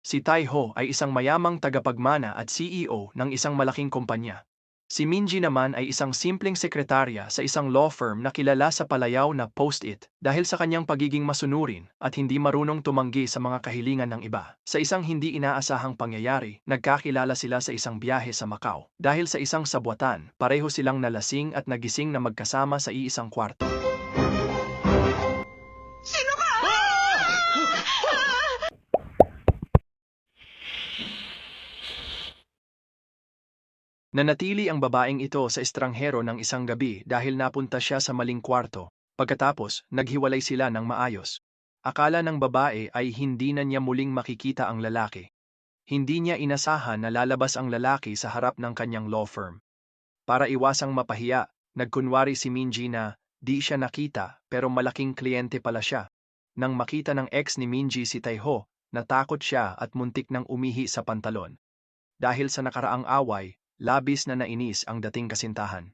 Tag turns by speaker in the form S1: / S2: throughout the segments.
S1: Si Tai-ho ay isang mayamang tagapagmana at CEO ng isang malaking kumpanya. Si Minji naman ay isang simpleng sekretarya sa isang law firm na kilala sa palayaw na Post-it dahil sa kanyang pagiging masunurin at hindi marunong tumanggi sa mga kahilingan ng iba. Sa isang hindi inaasahang pangyayari, nagkakilala sila sa isang biyahe sa Macau. Dahil sa isang sabwatan, pareho silang nalasing at nagising na magkasama sa iisang kwarto.
S2: Sino ka?
S1: Nanatili ang babaeng ito sa estranghero ng isang gabi dahil napunta siya sa maling kwarto. Pagkatapos, naghiwalay sila ng maayos. Akala ng babae ay hindi na niya muling makikita ang lalaki. Hindi niya inasahan na lalabas ang lalaki sa harap ng kanyang law firm. Para iwasang mapahiya, nagkunwari si Minji na di siya nakita pero malaking kliyente pala siya. Nang makita ng ex ni Minji si Taeho, natakot siya at muntik nang umihi sa pantalon. Dahil sa nakaraang away, labis na nainis ang dating kasintahan.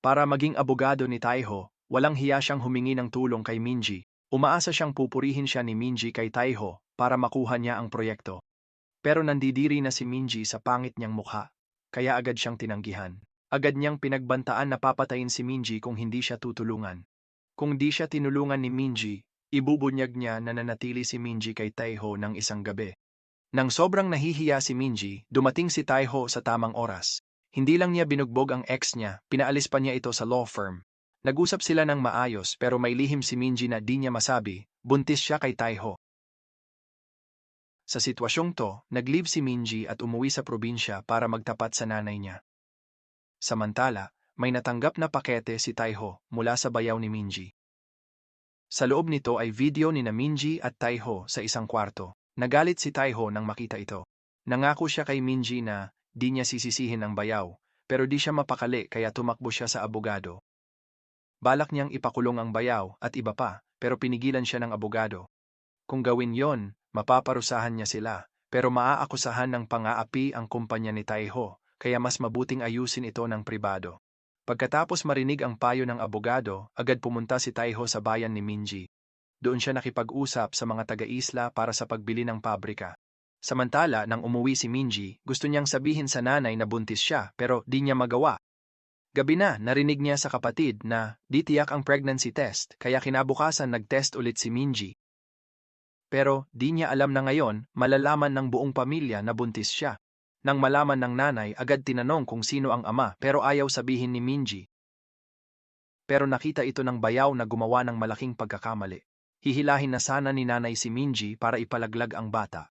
S1: Para maging abogado ni Taeho, walang hiya siyang humingi ng tulong kay Minji. Umaasa siyang pupurihin siya ni Minji kay Taeho para makuha niya ang proyekto. Pero nandidiri na si Minji sa pangit niyang mukha, kaya agad siyang tinanggihan. Agad niyang pinagbantaan na papatayin si Minji kung hindi siya tutulungan. Kung di siya tinulungan ni Minji, ibubunyag niya na nanatili si Minji kay Taeho ng isang gabi. Nang sobrang nahihiya si Minji, dumating si Taeho sa tamang oras. Hindi lang niya binugbog ang ex niya, pinaalis pa niya ito sa law firm. Nag-usap sila ng maayos pero may lihim si Minji na di niya masabi, buntis siya kay Taeho. Sa sitwasyong to, nag-leave si Minji at umuwi sa probinsya para magtapat sa nanay niya. Samantala, may natanggap na pakete si Taeho mula sa bayaw ni Minji. Sa loob nito ay video ni na Minji at Taeho sa isang kwarto. Nagalit si Taeho nang makita ito. Nangako siya kay Minji na di niya sisisihin ang bayaw, pero di siya mapakali kaya tumakbo siya sa abogado. Balak niyang ipakulong ang bayaw at iba pa, pero pinigilan siya ng abogado. Kung gawin yon, mapaparusahan niya sila, pero maaakusahan ng pang-aapi ang kumpanya ni Taeho, kaya mas mabuting ayusin ito ng pribado. Pagkatapos marinig ang payo ng abogado, agad pumunta si Taeho sa bayan ni Minji. Doon siya nakipag-usap sa mga taga-isla para sa pagbili ng pabrika. Samantala, nang umuwi si Minji, gusto niyang sabihin sa nanay na buntis siya pero di niya magawa. Gabi na, narinig niya sa kapatid na di tiyak ang pregnancy test kaya kinabukasan nag-test ulit si Minji. Pero di niya alam na ngayon, malalaman ng buong pamilya na buntis siya. Nang malaman ng nanay, agad tinanong kung sino ang ama pero ayaw sabihin ni Minji. Pero nakita ito ng bayaw na gumawa ng malaking pagkakamali. Hihilahin na sana ni nanay si Minji para ipalaglag ang bata.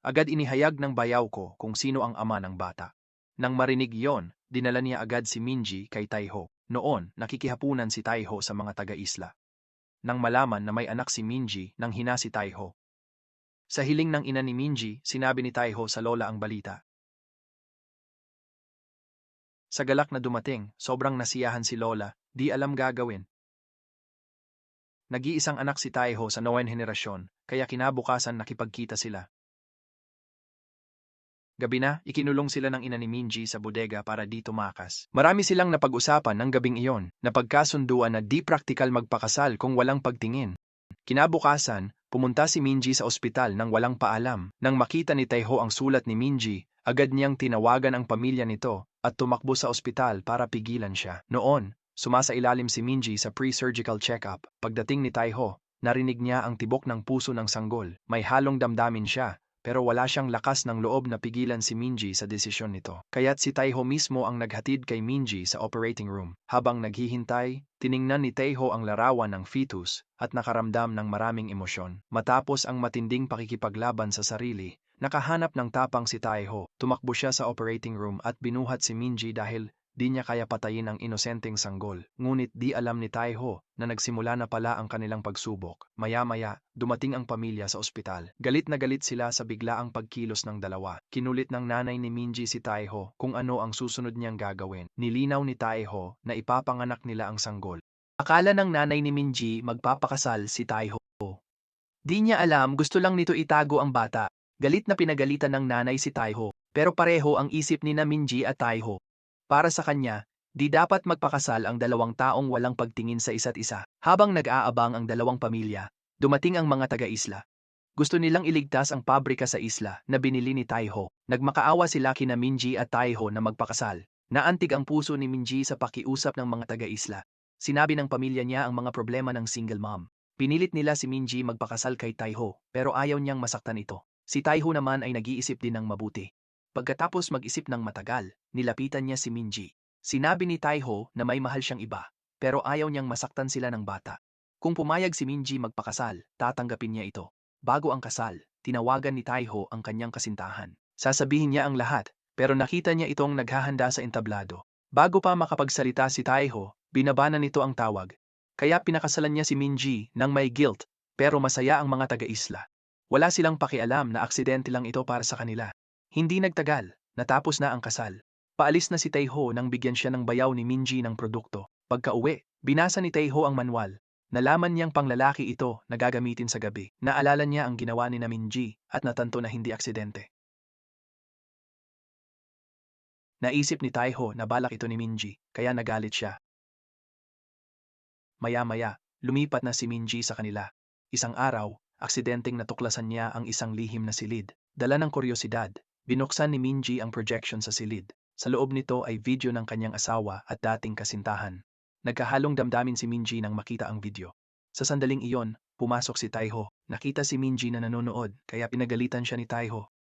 S1: Agad inihayag ng bayaw ko kung sino ang ama ng bata. Nang marinig yon, dinala niya agad si Minji kay Taeho. Noon, nakikihapunan si Taeho sa mga taga-isla. Nang malaman na may anak si Minji, nang hina si Taeho. Sa hiling ng ina ni Minji, sinabi ni Taeho sa lola ang balita. Sa galak na dumating, sobrang nasiyahan si lola, di alam gagawin. Nag-iisang anak si Taeho sa 9 henerasyon, kaya kinabukasan nakipagkita sila. Gabi na, ikinulong sila ng ina ni Minji sa bodega para di tumakas. Marami silang napag-usapan ng gabing iyon, napagkasunduan na di praktikal magpakasal kung walang pagtingin. Kinabukasan, pumunta si Minji sa ospital nang walang paalam. Nang makita ni Taeho ang sulat ni Minji, agad niyang tinawagan ang pamilya nito at tumakbo sa ospital para pigilan siya. Noon, sumasailalim si Minji sa pre-surgical check-up. Pagdating ni Taeho, narinig niya ang tibok ng puso ng sanggol. May halong damdamin siya, pero wala siyang lakas ng loob na pigilan si Minji sa desisyon nito. Kaya't si Taeho mismo ang naghatid kay Minji sa operating room. Habang naghihintay, tiningnan ni Taeho ang larawan ng fetus at nakaramdam ng maraming emosyon. Matapos ang matinding pakikipaglaban sa sarili, nakahanap ng tapang si Taeho. Tumakbo siya sa operating room at binuhat si Minji dahil di niya kaya patayin ang inosenteng sanggol. Ngunit di alam ni Taeho na nagsimula na pala ang kanilang pagsubok. Maya-maya, dumating ang pamilya sa ospital. Galit na galit sila sa biglaang pagkilos ng dalawa. Kinulit ng nanay ni Minji si Taeho kung ano ang susunod niyang gagawin. Nilinaw ni Taeho na ipapanganak nila ang sanggol. Akala ng nanay ni Minji magpapakasal si Taeho. Di niya alam, gusto lang nito itago ang bata. Galit na pinagalitan ng nanay si Taeho, pero pareho ang isip ni na Minji at Taeho. Para sa kanya, di dapat magpakasal ang dalawang taong walang pagtingin sa isa't isa. Habang nag-aabang ang dalawang pamilya, dumating ang mga taga-isla. Gusto nilang iligtas ang pabrika sa isla na binili ni Taiho. Nagmakaawa sila kina Minji at Taiho na magpakasal. Naantig ang puso ni Minji sa pakiusap ng mga taga-isla. Sinabi ng pamilya niya ang mga problema ng single mom. Pinilit nila si Minji magpakasal kay Taiho pero ayaw niyang masaktan ito. Si Taiho naman ay nag-iisip din ng mabuti. Pagkatapos mag-isip ng matagal, nilapitan niya si Minji. Sinabi ni Taiho na may mahal siyang iba pero ayaw niyang masaktan sila ng bata. Kung pumayag si Minji magpakasal, tatanggapin niya ito. Bago ang kasal, tinawagan ni Taiho ang kanyang kasintahan. Sasabihin niya ang lahat, pero nakita niya itong naghahanda sa entablado. Bago pa makapagsalita si Taiho, binabana nito ang tawag. Kaya pinakasalan niya si Minji nang may guilt, pero masaya ang mga taga-isla. Wala silang pakialam na aksidente lang ito para sa kanila. Hindi nagtagal, natapos na ang kasal. Paalis na si Taiho nang bigyan siya ng bayaw ni Minji ng produkto. Pagka-uwi, binasa ni Taiho ang manual. Nalaman niyang panglalaki ito na gagamitin sa gabi. Naalala niya ang ginawa ni Minji at natanto na hindi aksidente. Naisip ni Taiho na balak ito ni Minji, kaya nagalit siya. Maya-maya, lumipat na si Minji sa kanila. Isang araw, aksidenteng natuklasan niya ang isang lihim na silid. Dala ng kuryosidad, binuksan ni Minji ang projection sa silid. Sa loob nito ay video ng kanyang asawa at dating kasintahan. Nagkahalong damdamin si Minji nang makita ang video. Sa sandaling iyon, pumasok si Taiho. Nakita si Minji na nanonood, kaya pinagalitan siya ni Taiho.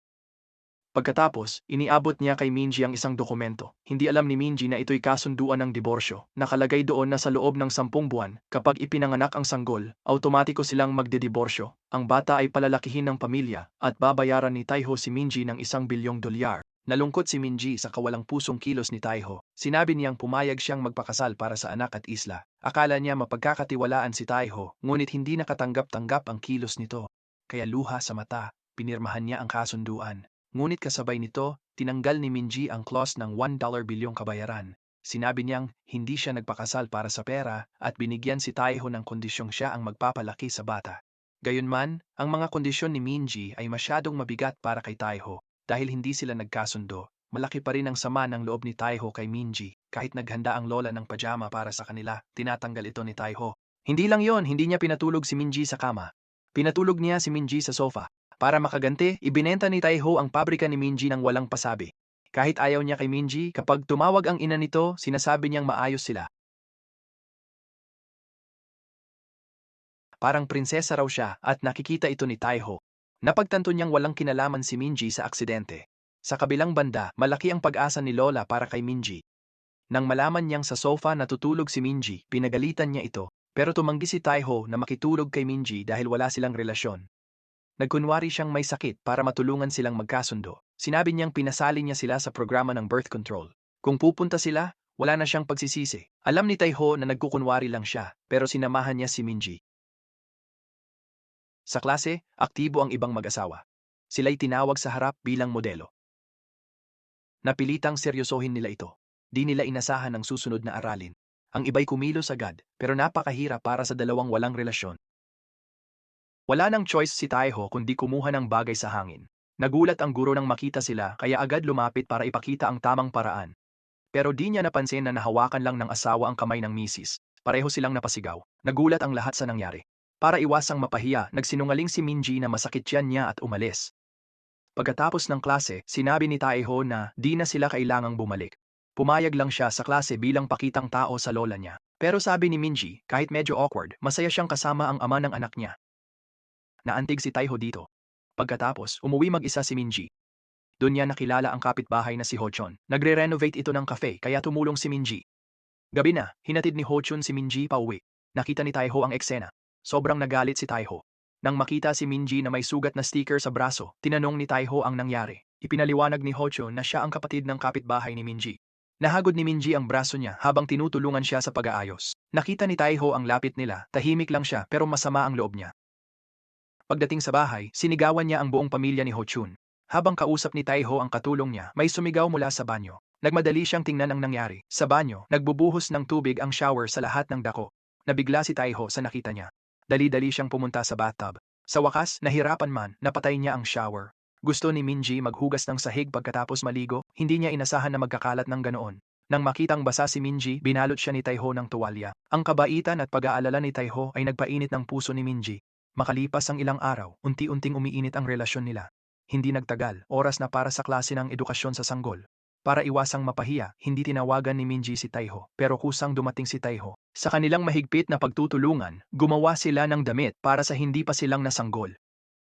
S1: Pagkatapos, iniabot niya kay Minji ang isang dokumento. Hindi alam ni Minji na ito'y kasunduan ng diborsyo. Nakalagay doon na sa loob ng 10 buwan, kapag ipinanganak ang sanggol, automatiko silang magdediborsyo. Ang bata ay palalakihin ng pamilya, at babayaran ni Taiho si Minji ng $1 billion. Nalungkot si Minji sa kawalang pusong kilos ni Taiho. Sinabi niyang pumayag siyang magpakasal para sa anak at isla. Akala niya mapagkakatiwalaan si Taiho, ngunit hindi nakatanggap-tanggap ang kilos nito. Kaya luha sa mata, pinirmahan niya ang kasunduan. Ngunit kasabay nito, tinanggal ni Minji ang clause ng $1 bilyong kabayaran. Sinabi niyang hindi siya nagpakasal para sa pera at binigyan si Taiho ng kondisyong siya ang magpapalaki sa bata. Gayunman, ang mga kondisyon ni Minji ay masyadong mabigat para kay Taiho. Dahil hindi sila nagkasundo, malaki pa rin ang sama ng loob ni Taiho kay Minji. Kahit naghanda ang lola ng pajama para sa kanila, tinatanggal ito ni Taiho. Hindi lang yon, hindi niya pinatulog si Minji sa kama. Pinatulog niya si Minji sa sofa. Para makaganti, ibinenta ni Taiho ang pabrika ni Minji ng walang pasabi. Kahit ayaw niya kay Minji, kapag tumawag ang ina nito, sinasabi niyang maayos sila. Parang prinsesa raw siya at nakikita ito ni Taiho. Napagtanto niyang walang kinalaman si Minji sa aksidente. Sa kabilang banda, malaki ang pag-asa ni Lola para kay Minji. Nang malaman niyang sa sofa natutulog si Minji, pinagalitan niya ito. Pero tumanggi si Taiho na makitulog kay Minji dahil wala silang relasyon. Nagkunwari siyang may sakit para matulungan silang magkasundo. Sinabi niyang pinasali niya sila sa programa ng birth control. Kung pupunta sila, wala na siyang pagsisisi. Alam ni Taiho na nagkukunwari lang siya, pero sinamahan niya si Minji. Sa klase, aktibo ang ibang mag-asawa. Sila'y tinawag sa harap bilang modelo. Napilitang seryosohin nila ito. Di nila inasahan ang susunod na aralin. Ang iba'y kumilos agad, pero napakahirap para sa dalawang walang relasyon. Wala nang choice si Taiho kundi kumuha ng bagay sa hangin. Nagulat ang guro nang makita sila kaya agad lumapit para ipakita ang tamang paraan. Pero di niya napansin na nahawakan lang ng asawa ang kamay ng misis. Pareho silang napasigaw. Nagulat ang lahat sa nangyari. Para iwasang mapahiya, nagsinungaling si Minji na masakit yan niya at umalis. Pagkatapos ng klase, sinabi ni Taiho na di na sila kailangang bumalik. Pumayag lang siya sa klase bilang pakitang tao sa lola niya. Pero sabi ni Minji, kahit medyo awkward, masaya siyang kasama ang ama ng anak niya. Naantig si Taiho dito. Pagkatapos, umuwi mag-isa si Minji. Doon niya nakilala ang kapitbahay na si Hochon. Nagre-renovate ito ng cafe kaya tumulong si Minji. Gabi na, hinatid ni Hochon si Minji pauwi. Nakita ni Taiho ang eksena. Sobrang nagalit si Taiho. Nang makita si Minji na may sugat na sticker sa braso, tinanong ni Taiho ang nangyari. Ipinaliwanag ni Hochon na siya ang kapatid ng kapitbahay ni Minji. Nahagod ni Minji ang braso niya habang tinutulungan siya sa pag-aayos. Nakita ni Taiho ang lapit nila, tahimik lang siya pero masama ang loob niya. Pagdating sa bahay, sinigawan niya ang buong pamilya ni Hochun. Habang kausap ni Taiho ang katulong niya, may sumigaw mula sa banyo. Nagmadali siyang tingnan ang nangyari. Sa banyo, nagbubuhos ng tubig ang shower sa lahat ng dako. Nabigla si Taiho sa nakita niya. Dali-dali siyang pumunta sa bathtub. Sa wakas, nahirapan man, napatay niya ang shower. Gusto ni Minji maghugas ng sahig pagkatapos maligo, hindi niya inasahan na magkakalat ng ganoon. Nang makitang basa si Minji, binalot siya ni Taiho ng tuwalya. Ang kabaitan at pag-aalala ni Taiho ay nagpainit ng puso ni Minji. Makalipas ang ilang araw, unti-unting umiinit ang relasyon nila. Hindi nagtagal, oras na para sa klase ng edukasyon sa sanggol. Para iwasang mapahiya, hindi tinawagan ni Minji si Taiho, pero kusang dumating si Taiho. Sa kanilang mahigpit na pagtutulungan, gumawa sila ng damit para sa hindi pa silang nasanggol.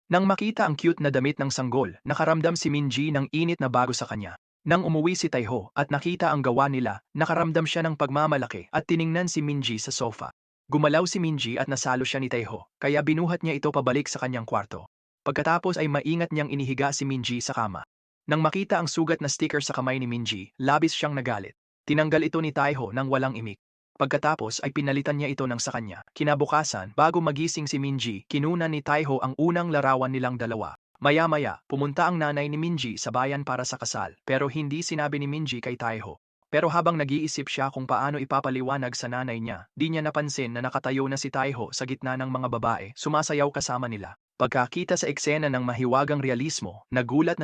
S1: Nang makita ang cute na damit ng sanggol, nakaramdam si Minji ng init na bago sa kanya. Nang umuwi si Taiho at nakita ang gawa nila, nakaramdam siya ng pagmamalaki at tiningnan si Minji sa sofa. Gumalaw si Minji at nasalo siya ni Taiho, kaya binuhat niya ito pabalik sa kanyang kwarto. Pagkatapos ay maingat niyang inihiga si Minji sa kama. Nang makita ang sugat na sticker sa kamay ni Minji, labis siyang nagalit. Tinanggal ito ni Taiho nang walang imik. Pagkatapos ay pinalitan niya ito ng sa kanya. Kinabukasan, bago magising si Minji, kinunan ni Taiho ang unang larawan nilang dalawa. Maya-maya, pumunta ang nanay ni Minji sa bayan para sa kasal, pero hindi sinabi ni Minji kay Taiho. Pero habang nag-iisip siya kung paano ipapaliwanag sa nanay niya, di niya napansin na nakatayo na si Taiho sa gitna ng mga babae, sumasayaw kasama nila. Pagkakita sa eksena ng mahiwagang realismo, nagulat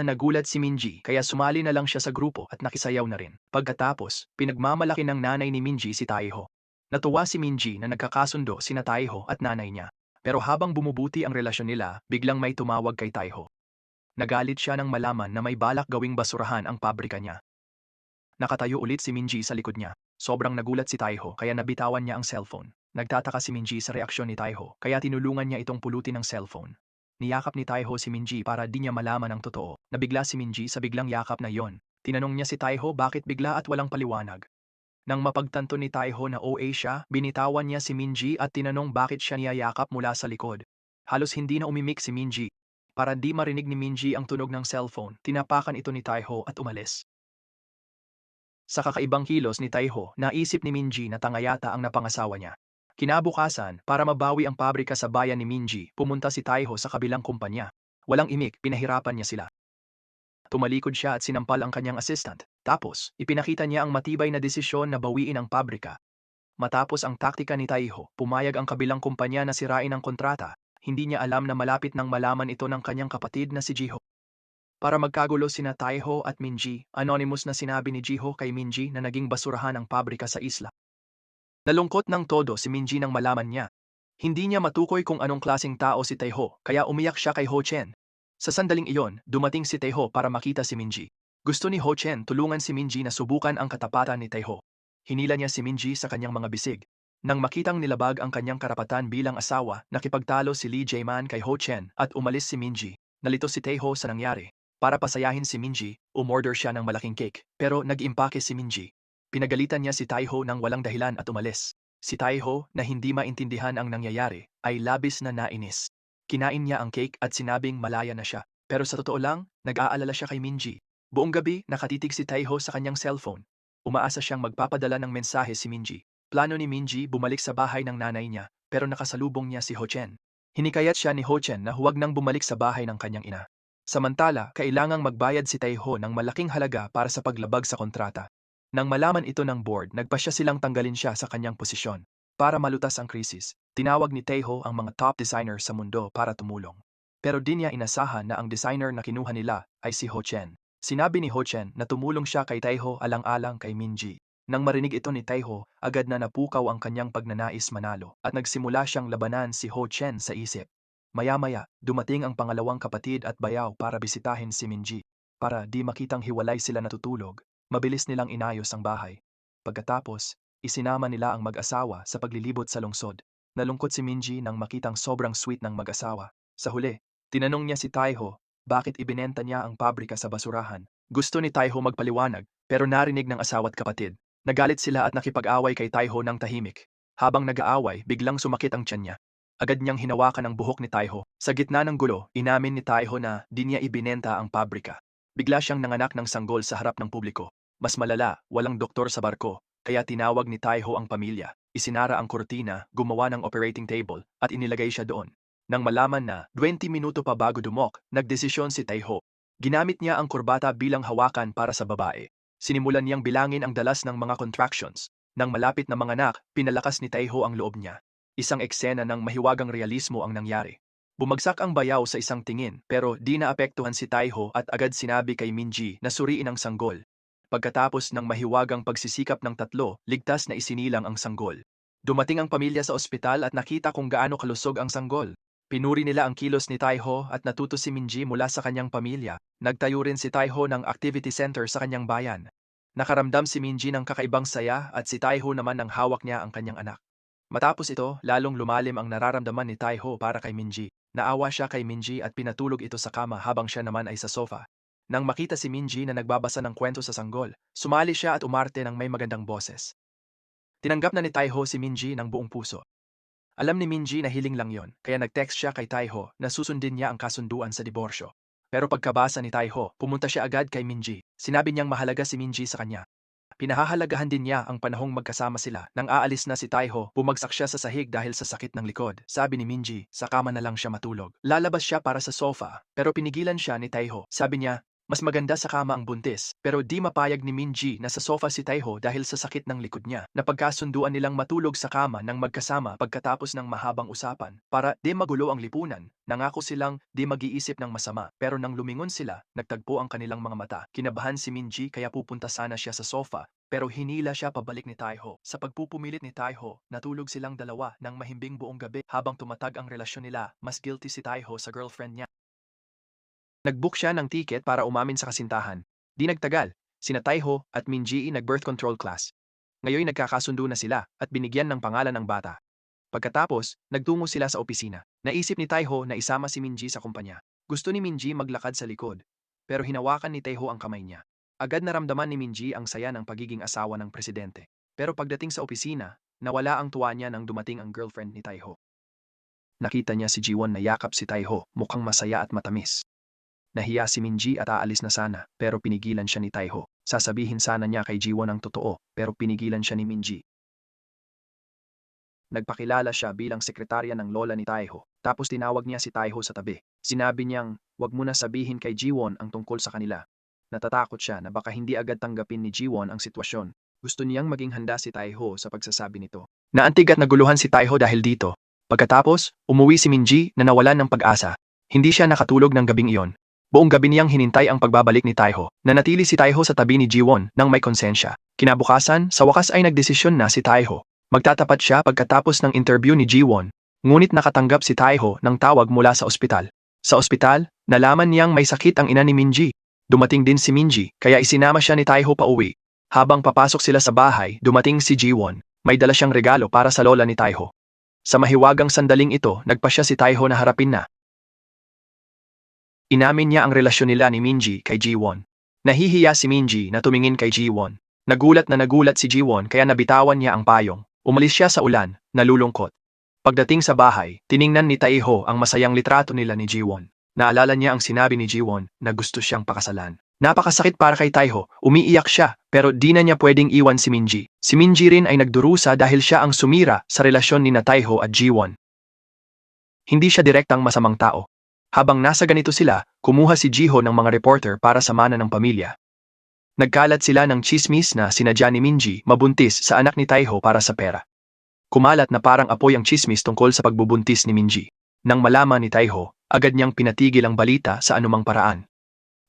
S1: si Minji kaya sumali na lang siya sa grupo at nakisayaw na rin. Pagkatapos, pinagmamalaki ng nanay ni Minji si Taiho. Natuwa si Minji na nagkakasundo sina Taiho at nanay niya. Pero habang bumubuti ang relasyon nila, biglang may tumawag kay Taiho. Nagalit siya nang malaman na may balak gawing basurahan ang pabrika niya. Nakatayo ulit si Minji sa likod niya. Sobrang nagulat si Taiho kaya nabitawan niya ang cellphone. Nagtataka si Minji sa reaksyon ni Taiho kaya tinulungan niya itong pulutin ng cellphone. Niyakap ni Taiho si Minji para di niya malaman ang totoo. Nabigla si Minji sa biglang yakap na yon. Tinanong niya si Taiho bakit bigla at walang paliwanag. Nang mapagtanto ni Taiho na OA siya, binitawan niya si Minji at tinanong bakit siya niyayakap mula sa likod. Halos hindi na umimik si Minji. Para di marinig ni Minji ang tunog ng cellphone, tinapakan ito ni Taiho at umalis. Sa kakaibang kilos ni Taiho, naisip ni Minji na tanga yata ang napangasawa niya. Kinabukasan, para mabawi ang pabrika sa bayan ni Minji, pumunta si Taiho sa kabilang kumpanya. Walang imik, pinahirapan niya sila. Tumalikod siya at sinampal ang kanyang assistant. Tapos, ipinakita niya ang matibay na desisyon na bawiin ang pabrika. Matapos ang taktika ni Taiho, pumayag ang kabilang kumpanya na sirain ang kontrata. Hindi niya alam na malapit nang malaman ito ng kanyang kapatid na si Jiho. Para magkagulo sina Taiho at Minji, anonymous na sinabi ni Jiho kay Minji na naging basurahan ang pabrika sa isla. Nalungkot ng todo si Minji nang malaman niya. Hindi niya matukoy kung anong klaseng tao si Taiho, kaya umiyak siya kay Ho Chen. Sa sandaling iyon, dumating si Taiho para makita si Minji. Gusto ni Ho Chen tulungan si Minji na subukan ang katapatan ni Taiho. Hinila niya si Minji sa kanyang mga bisig. Nang makitang nilabag ang kanyang karapatan bilang asawa, nakipagtalo si Lee Jae-man kay Ho Chen at umalis si Minji. Nalito si Taiho sa nangyari. Para pasayahin si Minji, umorder siya ng malaking cake, pero nag-impake si Minji. Pinagalitan niya si Taiho nang walang dahilan at umalis. Si Taiho, na hindi maintindihan ang nangyayari, ay labis na nainis. Kinain niya ang cake at sinabing malaya na siya. Pero sa totoo lang, nag-aalala siya kay Minji. Buong gabi, nakatitig si Taiho sa kanyang cellphone. Umaasa siyang magpapadala ng mensahe si Minji. Plano ni Minji bumalik sa bahay ng nanay niya, pero nakasalubong niya si Ho Chen. Hinikayat siya ni Ho Chen na huwag nang bumalik sa bahay ng kanyang ina. Samantala, kailangang magbayad si Taiho ng malaking halaga para sa paglabag sa kontrata. Nang malaman ito ng board, nagpasya silang tanggalin siya sa kanyang posisyon. Para malutas ang krisis, tinawag ni Taiho ang mga top designer sa mundo para tumulong. Pero di niya inasahan na ang designer na kinuha nila ay si Ho Chen. Sinabi ni Ho Chen na tumulong siya kay Taiho alang-alang kay Minji. Nang marinig ito ni Taiho, agad na napukaw ang kanyang pagnanais manalo at nagsimula siyang labanan si Ho Chen sa isip. Maya-maya, dumating ang pangalawang kapatid at bayaw para bisitahin si Minji. Para di makitang hiwalay sila natutulog, mabilis nilang inayos ang bahay. Pagkatapos, isinama nila ang mag-asawa sa paglilibot sa lungsod. Nalungkot si Minji nang makitang sobrang sweet ng mag-asawa. Sa huli, tinanong niya si Taiho bakit ibinenta niya ang pabrika sa basurahan. Gusto ni Taiho magpaliwanag, pero narinig ng asawa't kapatid. Nagalit sila at nakipag-away kay Taiho ng tahimik. Habang nag-aaway, biglang sumakit ang tiyan niya. Agad niyang hinawakan ang buhok ni Taiho. Sa gitna ng gulo, inamin ni Taiho na di niya ibinenta ang pabrika. Bigla siyang nanganak ng sanggol sa harap ng publiko. Mas malala, walang doktor sa barko, kaya tinawag ni Taiho ang pamilya. Isinara ang kurtina, gumawa ng operating table, at inilagay siya doon. Nang malaman na 20 minuto pa bago dumok, nagdesisyon si Taiho. Ginamit niya ang kurbata bilang hawakan para sa babae. Sinimulan niyang bilangin ang dalas ng mga contractions. Nang malapit na manganak, pinalakas ni Taiho ang loob niya. Isang eksena ng mahiwagang realismo ang nangyari. Bumagsak ang bayaw sa isang tingin, pero di naapektuhan si Taiho at agad sinabi kay Minji na suriin ang sanggol. Pagkatapos ng mahiwagang pagsisikap ng tatlo, ligtas na isinilang ang sanggol. Dumating ang pamilya sa ospital at nakita kung gaano kalusog ang sanggol. Pinuri nila ang kilos ni Taiho at natuto si Minji mula sa kanyang pamilya. Nagtayo rin si Taiho ng activity center sa kanyang bayan. Nakaramdam si Minji ng kakaibang saya at si Taiho naman ng hawak niya ang kanyang anak. Matapos ito, lalong lumalim ang nararamdaman ni Taiho para kay Minji. Naawa siya kay Minji at pinatulog ito sa kama habang siya naman ay sa sofa. Nang makita si Minji na nagbabasa ng kwento sa sanggol, sumali siya at umarte ng may magandang boses. Tinanggap na ni Taiho si Minji ng buong puso. Alam ni Minji na hiling lang yon, kaya nag-text siya kay Taiho na susundin niya ang kasunduan sa diborsyo. Pero pagkabasa ni Taiho, pumunta siya agad kay Minji. Sinabi niyang mahalaga si Minji sa kanya. Pinahahalagahan din niya ang panahong magkasama sila. Nang aalis na si Taiho, bumagsak siya sa sahig dahil sa sakit ng likod. Sabi ni Minji, sa kama na lang siya matulog. Lalabas siya para sa sofa, pero pinigilan siya ni Taiho. Sabi niya, mas maganda sa kama ang buntis, pero di mapayag ni Minji na sa sofa si Taiho dahil sa sakit ng likod niya. Napagkasunduan nilang matulog sa kama ng magkasama pagkatapos ng mahabang usapan. Para di magulo ang lipunan, nangako silang di mag-iisip ng masama. Pero nang lumingon sila, nagtagpo ang kanilang mga mata. Kinabahan si Minji kaya pupunta sana siya sa sofa, pero hinila siya pabalik ni Taiho. Sa pagpupumilit ni Taiho, natulog silang dalawa ng mahimbing buong gabi. Habang tumatag ang relasyon nila, mas guilty si Taiho sa girlfriend niya. Nag-book siya ng ticket para umamin sa kasintahan. Di nagtagal, sina Taiho at Minji nag-birth control class. Ngayon nagkakasundo na sila at binigyan ng pangalan ng bata. Pagkatapos, nagtungo sila sa opisina. Naisip ni Taiho na isama si Minji sa kumpanya. Gusto ni Minji maglakad sa likod, pero hinawakan ni Taiho ang kamay niya. Agad naramdaman ni Minji ang saya ng pagiging asawa ng presidente. Pero pagdating sa opisina, nawala ang tuwa niya nang dumating ang girlfriend ni Taiho. Nakita niya si Jiwon na yakap si Taiho, mukhang masaya at matamis. Nahiya si Minji at aalis na sana, pero pinigilan siya ni Taiho. Sasabihin sana niya kay Jiwon ang totoo, pero pinigilan siya ni Minji. Nagpakilala siya bilang sekretarya ng lola ni Taiho, tapos tinawag niya si Taiho sa tabi. Sinabi niyang, wag mo na sabihin kay Jiwon ang tungkol sa kanila. Natatakot siya na baka hindi agad tanggapin ni Jiwon ang sitwasyon. Gusto niyang maging handa si Taiho sa pagsasabi nito. Naantig at naguluhan si Taiho dahil dito. Pagkatapos, umuwi si Minji na nawalan ng pag-asa. Hindi siya nakatulog ng gabing iyon. Buong gabi niyang hinintay ang pagbabalik ni Taiho. Nanatili si Taiho sa tabi ni Jiwon nang may konsensya. Kinabukasan, sa wakas ay nagdesisyon na si Taiho. Magtatapat siya pagkatapos ng interview ni Jiwon. Ngunit nakatanggap si Taiho ng tawag mula sa ospital. Sa ospital, nalaman niyang may sakit ang ina ni Minji. Dumating din si Minji, kaya isinama siya ni Taiho pauwi. Habang papasok sila sa bahay, dumating si Jiwon. May dala siyang regalo para sa lola ni Taiho. Sa mahiwagang sandaling ito, nagpa siya si Taiho na harapin na. Inamin niya ang relasyon nila ni Minji kay Jiwon. Nahihiya si Minji na tumingin kay Jiwon. Nagulat si Jiwon kaya nabitawan niya ang payong. Umalis siya sa ulan, nalulungkot. Pagdating sa bahay, tiningnan ni Taiho ang masayang litrato nila ni Jiwon. Naalala niya ang sinabi ni Jiwon na gusto siyang pakasalan. Napakasakit para kay Taiho, umiiyak siya, pero di na niya pwedeng iwan si Minji. Si Minji rin ay nagdurusa dahil siya ang sumira sa relasyon ni Taiho at Jiwon. Hindi siya direktang masamang tao. Habang nasa ganito sila, kumuha si Jiho ng mga reporter para samana ng pamilya. Nagkalat sila ng chismis na sinadya ni Minji mabuntis sa anak ni Taiho para sa pera. Kumalat na parang apoy ang chismis tungkol sa pagbubuntis ni Minji. Nang malaman ni Taiho, agad niyang pinatigil ang balita sa anumang paraan.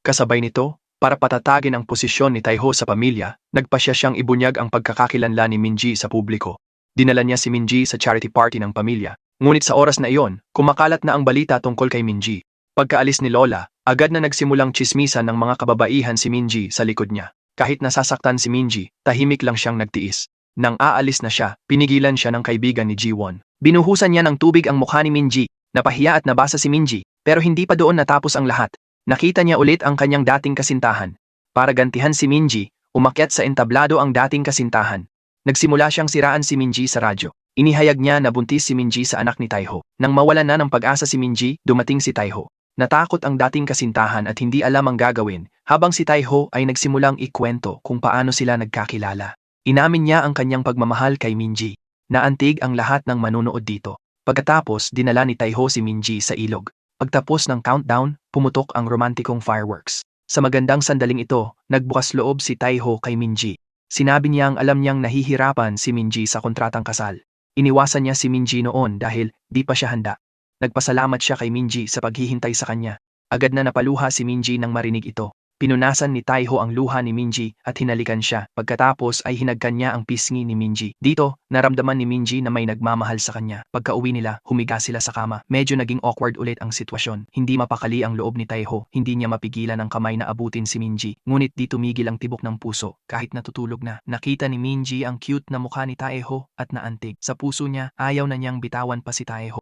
S1: Kasabay nito, para patatagin ang posisyon ni Taiho sa pamilya, nagpasya siyang ibunyag ang pagkakakilanlan ni Minji sa publiko. Dinala niya si Minji sa charity party ng pamilya. Ngunit sa oras na iyon, kumakalat na ang balita tungkol kay Minji. Pagkaalis ni Lola, agad na nagsimulang chismisan ng mga kababaihan si Minji sa likod niya. Kahit nasasaktan si Minji, tahimik lang siyang nagtiis. Nang aalis na siya, pinigilan siya ng kaibigan ni Jiwon. Binuhusan niya ng tubig ang mukha ni Minji. Napahiya at nabasa si Minji, pero hindi pa doon natapos ang lahat. Nakita niya ulit ang kanyang dating kasintahan. Para gantihan si Minji, umakyat sa entablado ang dating kasintahan. Nagsimula siyang siraan si Minji sa radyo. Inihayag niya na buntis si Minji sa anak ni Taiho. Nang mawalan na ng pag-asa si Minji, dumating si Taiho. Natakot ang dating kasintahan at hindi alam ang gagawin, habang si Taiho ay nagsimulang ikwento kung paano sila nagkakilala. Inamin niya ang kanyang pagmamahal kay Minji. Naantig ang lahat ng manunood dito. Pagkatapos, dinala ni Taiho si Minji sa ilog. Pagtapos ng countdown, pumutok ang romantikong fireworks. Sa magandang sandaling ito, nagbukas loob si Taiho kay Minji. Sinabi niyang alam niyang nahihirapan si Minji sa kontratang kasal. Iniwasan niya si Minji noon dahil di pa siya handa. Nagpasalamat siya kay Minji sa paghihintay sa kanya. Agad na napaluha si Minji nang marinig ito. Pinunasan ni Taiho ang luha ni Minji at hinalikan siya. Pagkatapos ay hinagkan niya ang pisngi ni Minji. Dito, naramdaman ni Minji na may nagmamahal sa kanya. Pagka-uwi nila, humiga sila sa kama. Medyo naging awkward ulit ang sitwasyon. Hindi mapakali ang loob ni Taiho. Hindi niya mapigilan ang kamay na abutin si Minji. Ngunit di tumigil ang tibok ng puso. Kahit natutulog na, nakita ni Minji ang cute na mukha ni Taiho at naantig. Sa puso niya, ayaw na niyang bitawan pa si Taiho.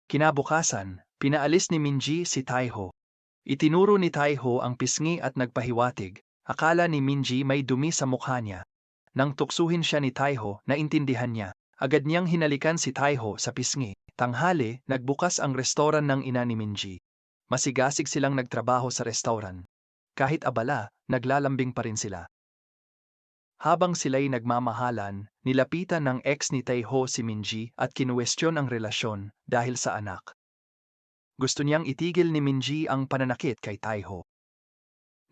S1: Kinabukasan, pinaalis ni Minji si Taiho. Itinuro ni Taiho ang pisngi at nagpahiwatig. Akala ni Minji may dumi sa mukha niya. Nang tuksuhin siya ni Taiho, naintindihan niya. Agad niyang hinalikan si Taiho sa pisngi. Tanghali, nagbukas ang restoran ng ina ni Minji. Masigasig silang nagtrabaho sa restauran. Kahit abala, naglalambing pa rin sila. Habang sila'y nagmamahalan, nilapitan ng ex ni Taiho si Minji at kinuwestiyon ang relasyon dahil sa anak. Gusto niyang itigil ni Minji ang pananakit kay Taiho.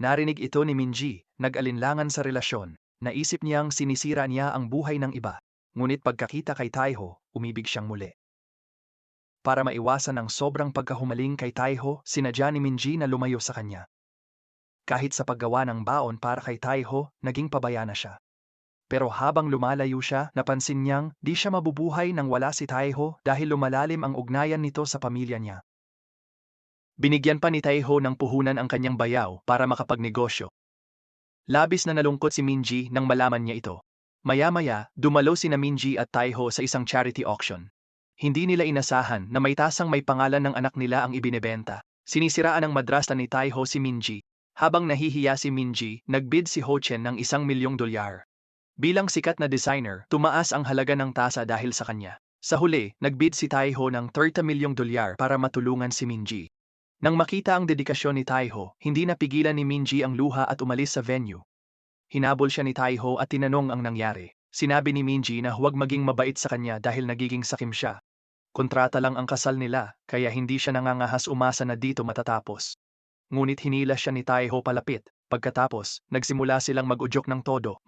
S1: Narinig ito ni Minji, nag-alinlangan sa relasyon. Naisip niyang sinisira niya ang buhay ng iba. Ngunit pagkakita kay Taiho, umibig siyang muli. Para maiwasan ang sobrang pagkahumaling kay Taiho, sinadya ni Minji na lumayo sa kanya. Kahit sa paggawa ng baon para kay Taiho, naging pabaya na siya. Pero habang lumalayo siya, napansin niyang di siya mabubuhay nang wala si Taiho dahil lumalalim ang ugnayan nito sa pamilya niya. Binigyan pa ni Taiho ng puhunan ang kanyang bayaw para makapagnegosyo. Labis na nalungkot si Minji nang malaman niya ito. Maya-maya, dumalo sina Minji at Taiho sa isang charity auction. Hindi nila inasahan na may tasang may pangalan ng anak nila ang ibinebenta. Sinisiraan ng madrasta ni Taiho si Minji. Habang nahihiya si Minji, nagbid si Ho Chen ng $1,000,000. Bilang sikat na designer, tumaas ang halaga ng tasa dahil sa kanya. Sa huli, nagbid si Taiho ng $30,000,000 para matulungan si Minji. Nang makita ang dedikasyon ni Taiho, hindi napigilan ni Minji ang luha at umalis sa venue. Hinabol siya ni Taiho at tinanong ang nangyari. Sinabi ni Minji na huwag maging mabait sa kanya dahil nagiging sakim siya. Kontrata lang ang kasal nila, kaya hindi siya nangangahas umasa na dito matatapos. Ngunit hinila siya ni Taiho palapit. Pagkatapos, nagsimula silang mag-udyok ng todo.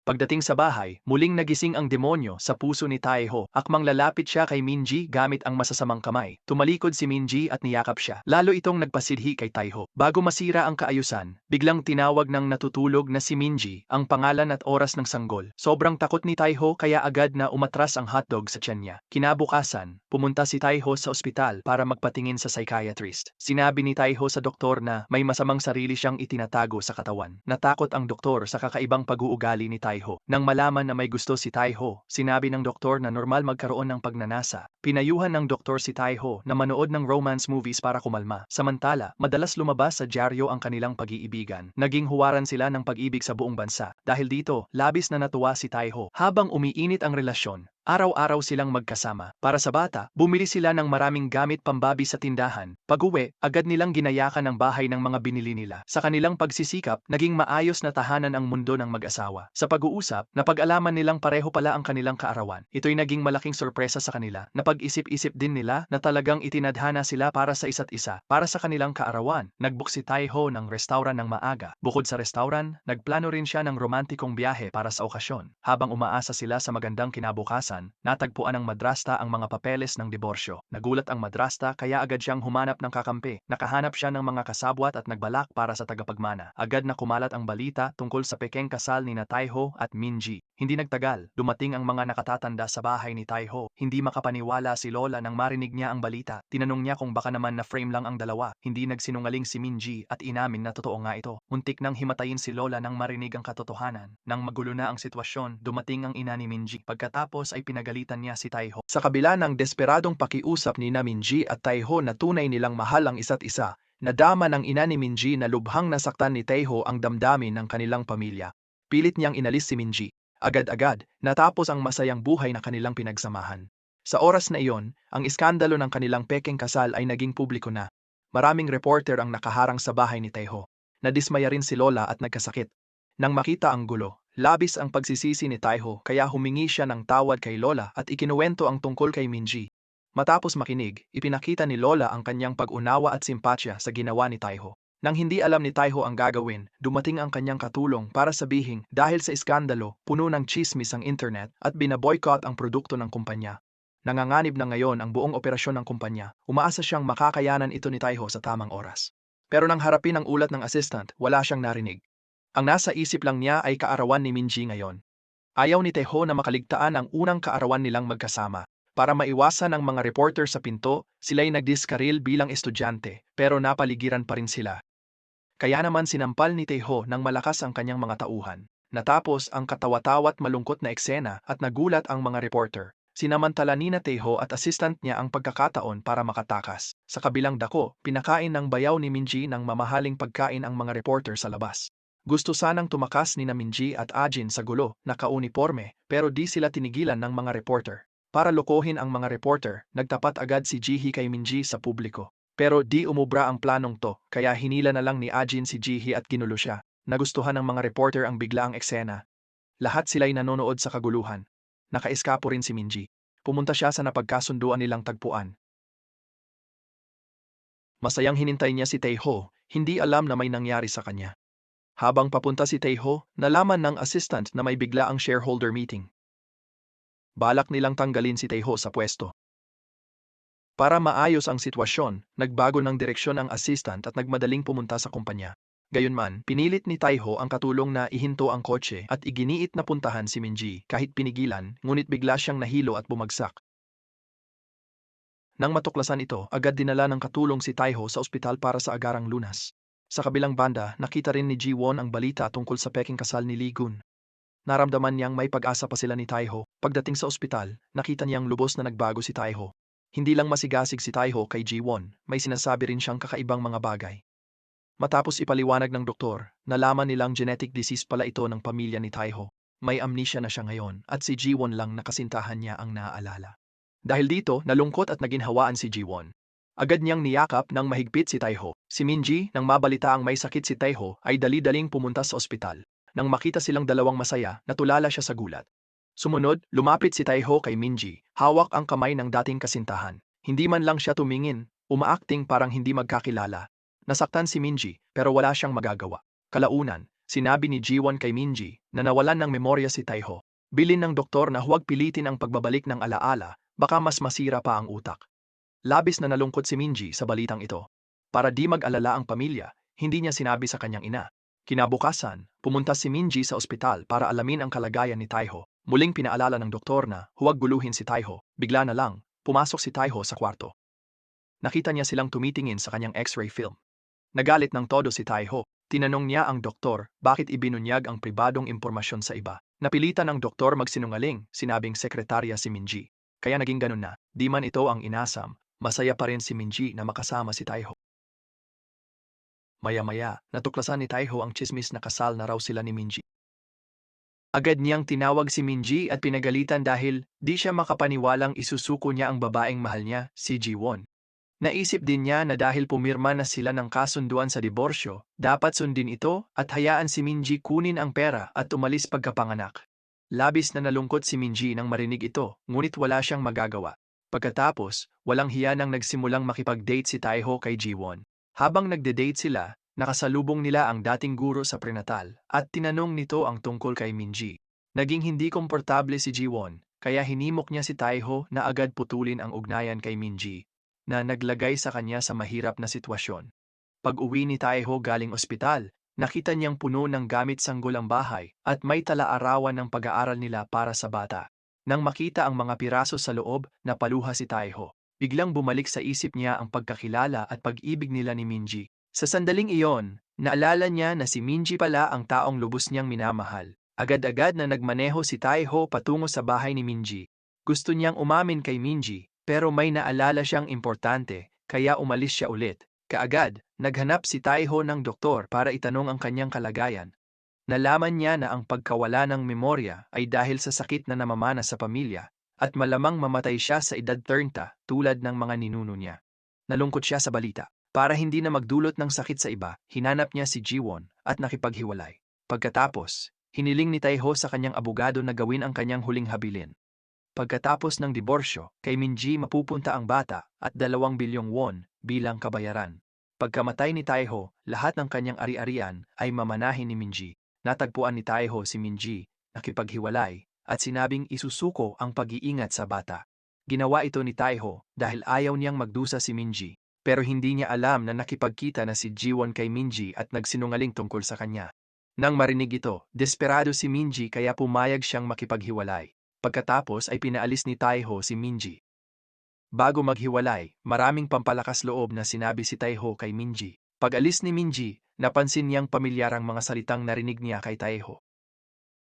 S1: Pagdating sa bahay, muling nagising ang demonyo sa puso ni Taiho. Akmang lalapit siya kay Minji gamit ang masasamang kamay. Tumalikod si Minji at niyakap siya. Lalo itong nagpasidhi kay Taiho. Bago masira ang kaayusan, biglang tinawag ng natutulog na si Minji ang pangalan at oras ng sanggol. Sobrang takot ni Taiho kaya agad na umatras ang hotdog sa tiyan niya. Kinabukasan, pumunta si Taiho sa ospital para magpatingin sa psychiatrist. Sinabi ni Taiho sa doktor na may masamang sarili siyang itinatago sa katawan. Natakot ang doktor sa kakaibang pag-uugali ni Taiho. Nang malaman na may gusto si Taiho, sinabi ng doktor na normal magkaroon ng pagnanasa. Pinayuhan ng doktor si Taiho na manood ng romance movies para kumalma. Samantala, madalas lumabas sa dyaryo ang kanilang pag-iibigan. Naging huwaran sila ng pag-ibig sa buong bansa. Dahil dito, labis na natuwa si Taiho. Habang umiinit ang relasyon, araw-araw silang magkasama. Para sa bata, bumili sila ng maraming gamit pambabi sa tindahan. Pag-uwi, agad nilang ginayakan ang bahay ng mga binili nila. Sa kanilang pagsisikap, naging maayos na tahanan ang mundo ng mag-asawa. Sa pag-uusap, napag-alaman nilang pareho pala ang kanilang kaarawan. Ito'y naging malaking sorpresa sa kanila. Napag-isip-isip din nila na talagang itinadhana sila para sa isa't isa. Para sa kanilang kaarawan, nag-book si Taiho ng restauran ng maaga. Bukod sa restauran, nagplano rin siya ng romantikong biyahe para sa okasyon. Habang umaasa sila sa magandang kinabukasan, natagpuan ng madrasta ang mga papeles ng diborsyo. Nagulat ang madrasta kaya agad siyang humanap ng kakampi. Nakahanap siya ng mga kasabwat at nagbalak para sa tagapagmana. Agad na kumalat ang balita tungkol sa pekeng kasal ni Taiho at Minji. Hindi nagtagal, dumating ang mga nakatatanda sa bahay ni Taiho. Hindi makapaniwala si Lola nang marinig niya ang balita. Tinanong niya kung baka naman na frame lang ang dalawa. Hindi nagsinungaling si Minji at inamin na totoo nga ito. Muntik nang himatayin si Lola nang marinig ang katotohanan. Nang magulo na ang sitwasyon, dumating ang ina ni Minji. Pagkatapos ay pinagalitan niya si Taiho. Sa kabila ng desperadong pakiusap ni Minji at Taiho na tunay nilang mahal ang isa't isa, nadama ng ina ni Minji na lubhang nasaktan ni Taiho ang damdamin ng kanilang pamilya. Pilit niyang inalis si Minji. Agad-agad, natapos ang masayang buhay na kanilang pinagsamahan. Sa oras na iyon, ang iskandalo ng kanilang pekeng kasal ay naging publiko na. Maraming reporter ang nakaharang sa bahay ni Taiho. Nadismaya rin si Lola at nagkasakit. Nang makita ang gulo, labis ang pagsisisi ni Taiho kaya humingi siya ng tawad kay Lola at ikinuwento ang tungkol kay Minji. Matapos makinig, ipinakita ni Lola ang kanyang pag-unawa at simpatya sa ginawa ni Taiho. Nang hindi alam ni Taiho ang gagawin, dumating ang kanyang katulong para sabihing dahil sa iskandalo, puno ng chismis ang internet at binaboycott ang produkto ng kumpanya. Nanganganib na ngayon ang buong operasyon ng kumpanya. Umaasa siyang makakayanan ito ni Taiho sa tamang oras. Pero nang harapin ang ulat ng assistant, wala siyang narinig. Ang nasa isip lang niya ay kaarawan ni Minji ngayon. Ayaw ni Taeho na makaligtaan ang unang kaarawan nilang magkasama. Para maiwasan ang mga reporter sa pinto, sila'y nagdiskaril bilang estudyante, pero napaligiran pa rin sila. Kaya naman sinampal ni Taeho ng malakas ang kanyang mga tauhan. Natapos ang katawa-tawat malungkot na eksena at nagulat ang mga reporter. Sinamantala ni na Taeho at assistant niya ang pagkakataon para makatakas. Sa kabilang dako, pinakain ng bayaw ni Minji ng mamahaling pagkain ang mga reporter sa labas. Gusto sanang tumakas ni na Minji at Ajin sa gulo, naka-uniforme, pero di sila tinigilan ng mga reporter. Para lokohin ang mga reporter, nagtapat agad si Jihi kay Minji sa publiko. Pero di umubra ang planong to, kaya hinila na lang ni Ajin si Jihi at ginulo siya. Nagustuhan ng mga reporter ang biglaang eksena. Lahat sila'y nanonood sa kaguluhan. Nakaiskapo rin si Minji. Pumunta siya sa napagkasunduan nilang tagpuan. Masayang hinintay niya si Taeho, hindi alam na may nangyari sa kanya. Habang papunta si Taeho, nalaman ng assistant na may biglaang shareholder meeting. Balak nilang tanggalin si Taeho sa pwesto. Para maayos ang sitwasyon, nagbago ng direksyon ang assistant at nagmadaling pumunta sa kumpanya. Gayunman, pinilit ni Taeho ang katulong na ihinto ang kotse at iginiit na puntahan si Minji kahit pinigilan, ngunit bigla siyang nahilo at bumagsak. Nang matuklasan ito, agad dinala ng katulong si Taeho sa ospital para sa agarang lunas. Sa kabilang banda, nakita rin ni Ji-won ang balita tungkol sa peking kasal ni Lee Gun. Naramdaman niyang may pag-asa pa sila ni Taeho. Pagdating sa ospital, nakita niyang lubos na nagbago si Taeho. Hindi lang masigasig si Taeho kay Ji-won, may sinasabi rin siyang kakaibang mga bagay. Matapos ipaliwanag ng doktor, nalaman nilang genetic disease pala ito ng pamilya ni Taeho. May amnesia na siya ngayon at si Ji-won lang na kasintahan niya ang naaalala. Dahil dito, nalungkot at naginhawaan si Ji-won. Agad niyang niyakap ng mahigpit si Taeho. Si Minji, nang mabalita ang may sakit si Taeho, ay dali-daling pumunta sa ospital. Nang makita silang dalawang masaya, natulala siya sa gulat. Sumunod, lumapit si Taeho kay Minji, hawak ang kamay ng dating kasintahan. Hindi man lang siya tumingin, umaakting parang hindi magkakilala. Nasaktan si Minji, pero wala siyang magagawa. Kalaunan, sinabi ni Ji-won kay Minji na nawalan ng memorya si Taeho. Bilin ng doktor na huwag pilitin ang pagbabalik ng alaala, baka mas masira pa ang utak. Labis na nalungkot si Minji sa balitang ito. Para di mag-alala ang pamilya, hindi niya sinabi sa kanyang ina. Kinabukasan, pumunta si Minji sa ospital para alamin ang kalagayan ni Taeho. Muling pinaalala ng doktor na huwag guluhin si Taeho. Bigla na lang, pumasok si Taeho sa kwarto. Nakita niya silang tumitingin sa kanyang x-ray film. Nagalit ng todo si Taeho. Tinanong niya ang doktor bakit ibinunyag ang pribadong impormasyon sa iba. Napilitan ng doktor magsinungaling, sinabing sekretarya si Minji. Kaya naging ganun na, di man ito ang inasam, masaya pa rin si Minji na makasama si Taeho. Maya-maya, natuklasan ni Taeho ang tsismis na kasal na raw sila ni Minji. Agad niyang tinawag si Minji at pinagalitan dahil di siya makapaniwalang isusuko niya ang babaeng mahal niya, si Ji-won. Naisip din niya na dahil pumirma na sila ng kasunduan sa diborsyo, dapat sundin ito at hayaan si Minji kunin ang pera at umalis pagkapanganak. Labis na nalungkot si Minji nang marinig ito, ngunit wala siyang magagawa. Pagkatapos, walang hiya nang nagsimulang makipag-date si Taeho kay Ji-won. Habang nagde-date sila, nakasalubong nila ang dating guro sa prenatal at tinanong nito ang tungkol kay Minji. Naging hindi komportable si Ji-won, kaya hinimok niya si Taeho na agad putulin ang ugnayan kay Minji, na naglagay sa kanya sa mahirap na sitwasyon. Pag-uwi ni Taeho galing ospital, nakita niyang puno ng gamit sanggol ang bahay at may tala-arawan ng pag-aaral nila para sa bata. Nang makita ang mga piraso sa loob, napaluha si Taeho. Biglang bumalik sa isip niya ang pagkakilala at pag-ibig nila ni Minji. Sa sandaling iyon, naalala niya na si Minji pala ang taong lubos niyang minamahal. Agad-agad na nagmaneho si Taeho patungo sa bahay ni Minji. Gusto niyang umamin kay Minji, pero may naalala siyang importante, kaya umalis siya ulit. Kaagad, naghanap si Taeho ng doktor para itanong ang kanyang kalagayan. Nalaman niya na ang pagkawala ng memorya ay dahil sa sakit na namamana sa pamilya, at malamang mamatay siya sa edad 30 tulad ng mga ninuno niya. Nalungkot siya sa balita. Para hindi na magdulot ng sakit sa iba, hinanap niya si Ji-won at nakipaghiwalay. Pagkatapos, hiniling ni Taeho sa kanyang abogado na gawin ang kanyang huling habilin. Pagkatapos ng diborsyo, kay Minji mapupunta ang bata at 2 bilyong won bilang kabayaran. Pagkamatay ni Taeho, lahat ng kanyang ari-arian ay mamanahin ni Minji. Natagpuan ni Taeho si Minji, nakipaghiwalay, at sinabing isusuko ang pag-iingat sa bata. Ginawa ito ni Taeho dahil ayaw niyang magdusa si Minji. Pero hindi niya alam na nakipagkita na si Jiwon kay Minji at nagsinungaling tungkol sa kanya. Nang marinig ito, desperado si Minji kaya pumayag siyang makipaghiwalay. Pagkatapos ay pinaalis ni Taeho si Minji. Bago maghiwalay, maraming pampalakas loob na sinabi si Taeho kay Minji. Pag-alis ni Minji, napansin niyang pamilyarang mga salitang narinig niya kay Taeho.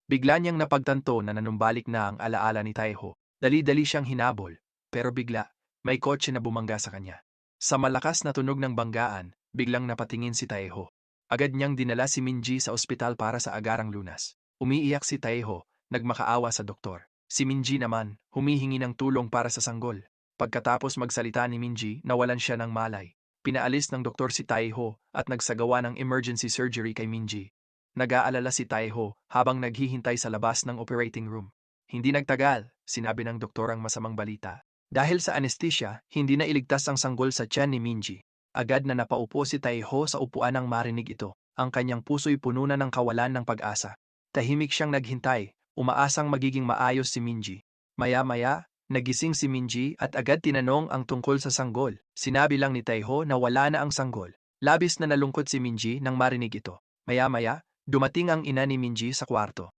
S1: Bigla niyang napagtanto na nanumbalik na ang alaala ni Taeho. Dali-dali siyang hinabol, pero bigla, may kotse na bumangga sa kanya. Sa malakas na tunog ng banggaan, biglang napatingin si Taeho. Agad niyang dinala si Minji sa ospital para sa agarang lunas. Umiiyak si Taeho, nagmakaawa sa doktor. Si Minji naman, humihingi ng tulong para sa sanggol. Pagkatapos magsalita ni Minji, nawalan siya ng malay. Pinaalis ng doktor si Taeho at nagsagawa ng emergency surgery kay Minji. Nag-aalala si Taeho habang naghihintay sa labas ng operating room. Hindi nagtagal, sinabi ng doktor ang masamang balita. Dahil sa anesthesia, hindi na iligtas ang sanggol sa tiyan ni Minji. Agad na napaupo si Taeho sa upuan nang marinig ito. Ang kanyang puso'y puno na ng kawalan ng pag-asa. Tahimik siyang naghintay, umaasang magiging maayos si Minji. Maya-maya, nagising si Minji at agad tinanong ang tungkol sa sanggol. Sinabi lang ni Taeho na wala na ang sanggol. Labis na nalungkot si Minji nang marinig ito. Maya-maya, dumating ang ina ni Minji sa kwarto.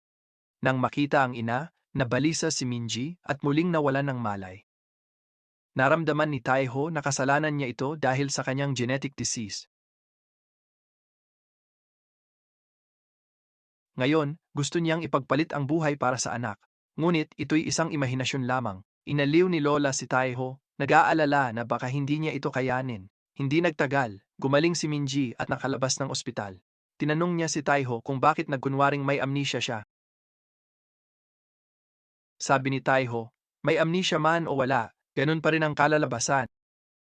S1: Nang makita ang ina, nabalisa si Minji at muling nawalan ng malay. Naramdaman ni Taeho na kasalanan niya ito dahil sa kanyang genetic disease. Ngayon, gusto niyang ipagpalit ang buhay para sa anak. Ngunit ito'y isang imahinasyon lamang. Inaliw ni Lola si Taeho, nag-aalala na baka hindi niya ito kayanin. Hindi nagtagal, gumaling si Minji at nakalabas ng ospital. Tinanong niya si Taeho kung bakit nagkunwaring may amnesia siya. Sabi ni Taeho, may amnesia man o wala, ganun pa rin ang kalalabasan.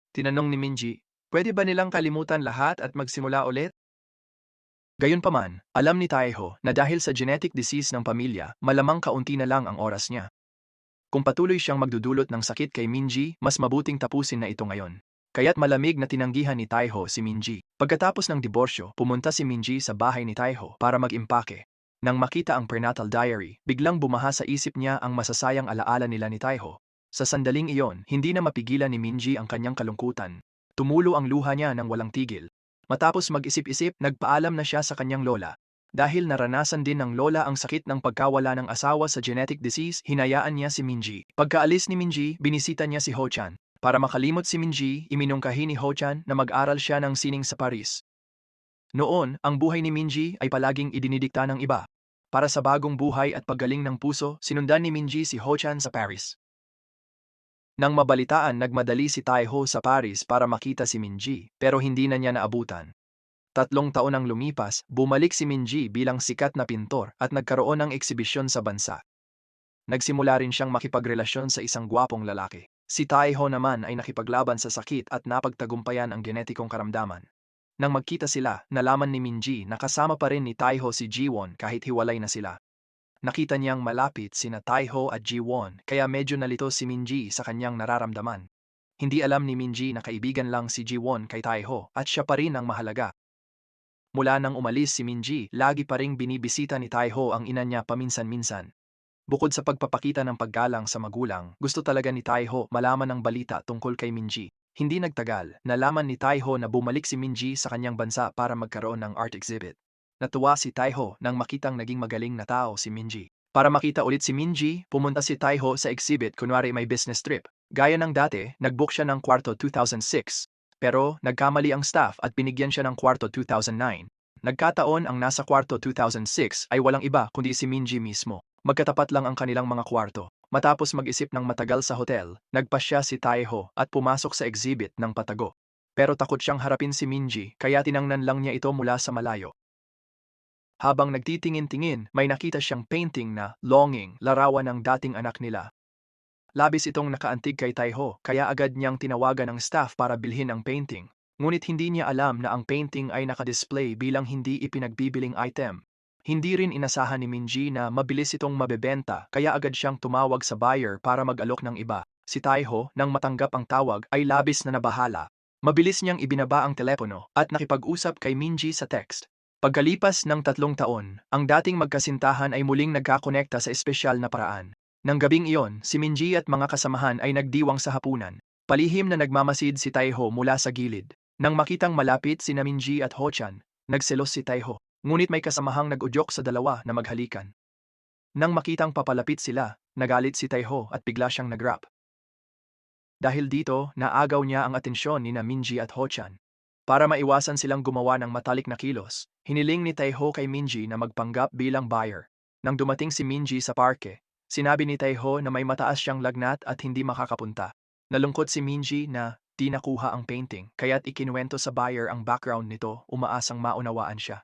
S1: Tinanong ni Minji, pwede ba nilang kalimutan lahat at magsimula ulit? Gayunpaman, alam ni Taeho na dahil sa genetic disease ng pamilya, malamang kaunti na lang ang oras niya. Kung patuloy siyang magdudulot ng sakit kay Minji, mas mabuting tapusin na ito ngayon. Kaya't malamig na tinanggihan ni Taeho si Minji. Pagkatapos ng diborsyo, pumunta si Minji sa bahay ni Taeho para mag-impake. Nang makita ang prenatal diary, biglang bumaha sa isip niya ang masasayang alaala nila ni Taeho. Sa sandaling iyon, hindi na mapigilan ni Minji ang kanyang kalungkutan. Tumulo ang luha niya nang walang tigil. Matapos mag-isip-isip, nagpaalam na siya sa kanyang lola. Dahil naranasan din ng lola ang sakit ng pagkawala ng asawa sa genetic disease, hinayaan niya si Minji. Pagkaalis ni Minji, binisita niya si Ho-chan. Para makalimot si Minji, iminungkahi ni Ho-chan na mag-aral siya ng sining sa Paris. Noon, ang buhay ni Minji ay palaging idinidikta ng iba. Para sa bagong buhay at paggaling ng puso, sinundan ni Minji si Ho-chan sa Paris. Nang mabalitaan, nagmadali si Taeho sa Paris para makita si Minji, pero hindi na niya naabutan. 3 taon ang lumipas, bumalik si Minji bilang sikat na pintor at nagkaroon ng eksibisyon sa bansa. Nagsimula rin siyang makipagrelasyon sa isang gwapong lalaki. Si Taeho naman ay nakipaglaban sa sakit at napagtagumpayan ang genetikong karamdaman. Nang magkita sila, nalaman ni Minji na kasama pa rin ni Taeho si Jiwon kahit hiwalay na sila. Nakita niyang malapit sina Taeho at Jiwon kaya medyo nalito si Minji sa kanyang nararamdaman. Hindi alam ni Minji na kaibigan lang si Jiwon kay Taeho at siya pa rin ang mahalaga. Mula nang umalis si Minji, lagi pa ring binibisita ni Taeho ang ina niya paminsan-minsan. Bukod sa pagpapakita ng paggalang sa magulang, gusto talaga ni Taeho malaman ang balita tungkol kay Minji. Hindi nagtagal, nalaman ni Taeho na bumalik si Minji sa kanyang bansa para magkaroon ng art exhibit. Natuwa si Taeho nang makitang naging magaling na tao si Minji. Para makita ulit si Minji, pumunta si Taeho sa exhibit kunwari may business trip. Gaya ng dati, nag-book siya ng kwarto 2006. Pero nagkamali ang staff at binigyan siya ng kwarto 2009. Nagkataon ang nasa kwarto 2006 ay walang iba kundi si Minji mismo. Magkatapat lang ang kanilang mga kwarto. Matapos mag-isip ng matagal sa hotel, nagpasya si Taeho at pumasok sa exhibit ng patago. Pero takot siyang harapin si Minji kaya tinangnan lang niya ito mula sa malayo. Habang nagtitingin-tingin, may nakita siyang painting na Longing, larawan ng dating anak nila. Labis itong nakaantig kay Taeho, kaya agad niyang tinawagan ng staff para bilhin ang painting. Ngunit hindi niya alam na ang painting ay nakadisplay bilang hindi ipinagbibiling item. Hindi rin inasahan ni Minji na mabilis itong mabebenta, kaya agad siyang tumawag sa buyer para mag-alok ng iba. Si Taeho, nang matanggap ang tawag, ay labis na nabahala. Mabilis niyang ibinaba ang telepono at nakipag-usap kay Minji sa text. Pagkalipas ng 3 taon, ang dating magkasintahan ay muling nagkakonekta sa espesyal na paraan. Nang gabing iyon, si Minji at mga kasamahan ay nagdiwang sa hapunan. Palihim na nagmamasid si Taiho mula sa gilid. Nang makitang malapit si Minji at Ho-chan, nagselos si Taiho. Ngunit may kasamahang nag-udyok sa dalawa na maghalikan. Nang makitang papalapit sila, nagalit si Taiho at bigla siyang nag-rap. Dahil dito, naagaw niya ang atensyon ni Minji at Ho-chan. Para maiwasan silang gumawa ng matalik na kilos, hiniling ni Taiho kay Minji na magpanggap bilang buyer. Nang dumating si Minji sa parke, sinabi ni Taiho na may mataas siyang lagnat at hindi makakapunta. Nalungkot si Minji na di nakuha ang painting, kaya't ikinuwento sa buyer ang background nito, umaasang maunawaan siya.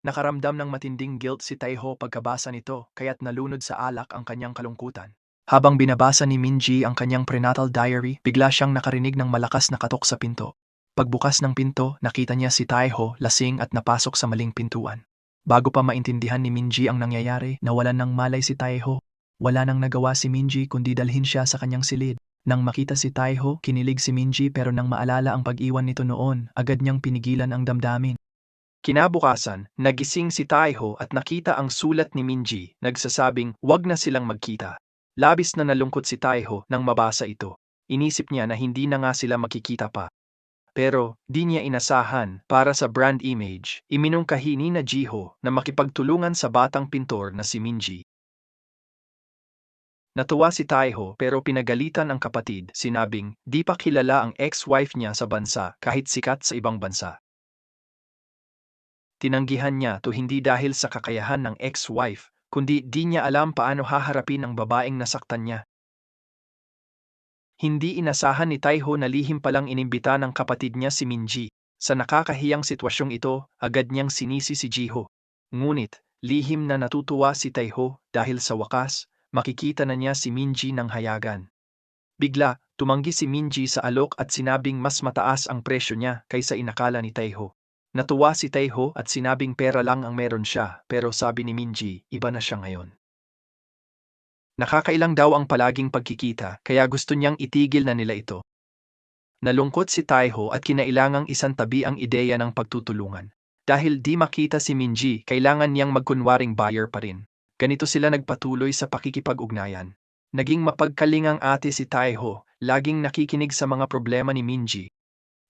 S1: Nakaramdam ng matinding guilt si Taiho pagkabasa nito, kaya't nalunod sa alak ang kanyang kalungkutan. Habang binabasa ni Minji ang kanyang prenatal diary, bigla siyang nakarinig ng malakas na katok sa pinto. Pagbukas ng pinto, nakita niya si Taiho lasing at napasok sa maling pintuan. Bago pa maintindihan ni Minji ang nangyayari, nawalan ng malay si Taiho. Wala nang nagawa si Minji kundi dalhin siya sa kanyang silid. Nang makita si Taiho, kinilig si Minji pero nang maalala ang pag-iwan nito noon, agad niyang pinigilan ang damdamin. Kinabukasan, nagising si Taiho at nakita ang sulat ni Minji, nagsasabing wag na silang magkita. Labis na nalungkot si Taiho nang mabasa ito. Inisip niya na hindi na nga sila makikita pa. Pero, di niya inasahan, para sa brand image, iminungkahi ni na Jiho na makipagtulungan sa batang pintor na si Minji. Natuwa si Taiho pero pinagalitan ang kapatid, sinabing di pa kilala ang ex-wife niya sa bansa kahit sikat sa ibang bansa. Tinanggihan niya to hindi dahil sa kakayahan ng ex-wife, kundi di niya alam paano haharapin ang babaeng nasaktan niya. Hindi inasahan ni Taiho na lihim palang inimbita ng kapatid niya si Minji. Sa nakakahiyang sitwasyong ito, agad niyang sinisi si Jiho. Ngunit, lihim na natutuwa si Taiho dahil sa wakas, makikita na niya si Minji ng hayagan. Bigla, tumanggi si Minji sa alok at sinabing mas mataas ang presyo niya kaysa inakala ni Taiho. Natuwa si Taiho at sinabing pera lang ang meron siya, pero sabi ni Minji, iba na siya ngayon. Nakakailang daw ang palaging pagkikita, kaya gusto niyang itigil na nila ito. Nalungkot si Taiho at kinailangang isantabi ang ideya ng pagtutulungan. Dahil di makita si Minji, kailangan niyang magkunwaring buyer pa rin. Ganito sila nagpatuloy sa pakikipag-ugnayan. Naging mapagkalingang ate si Taiho, laging nakikinig sa mga problema ni Minji.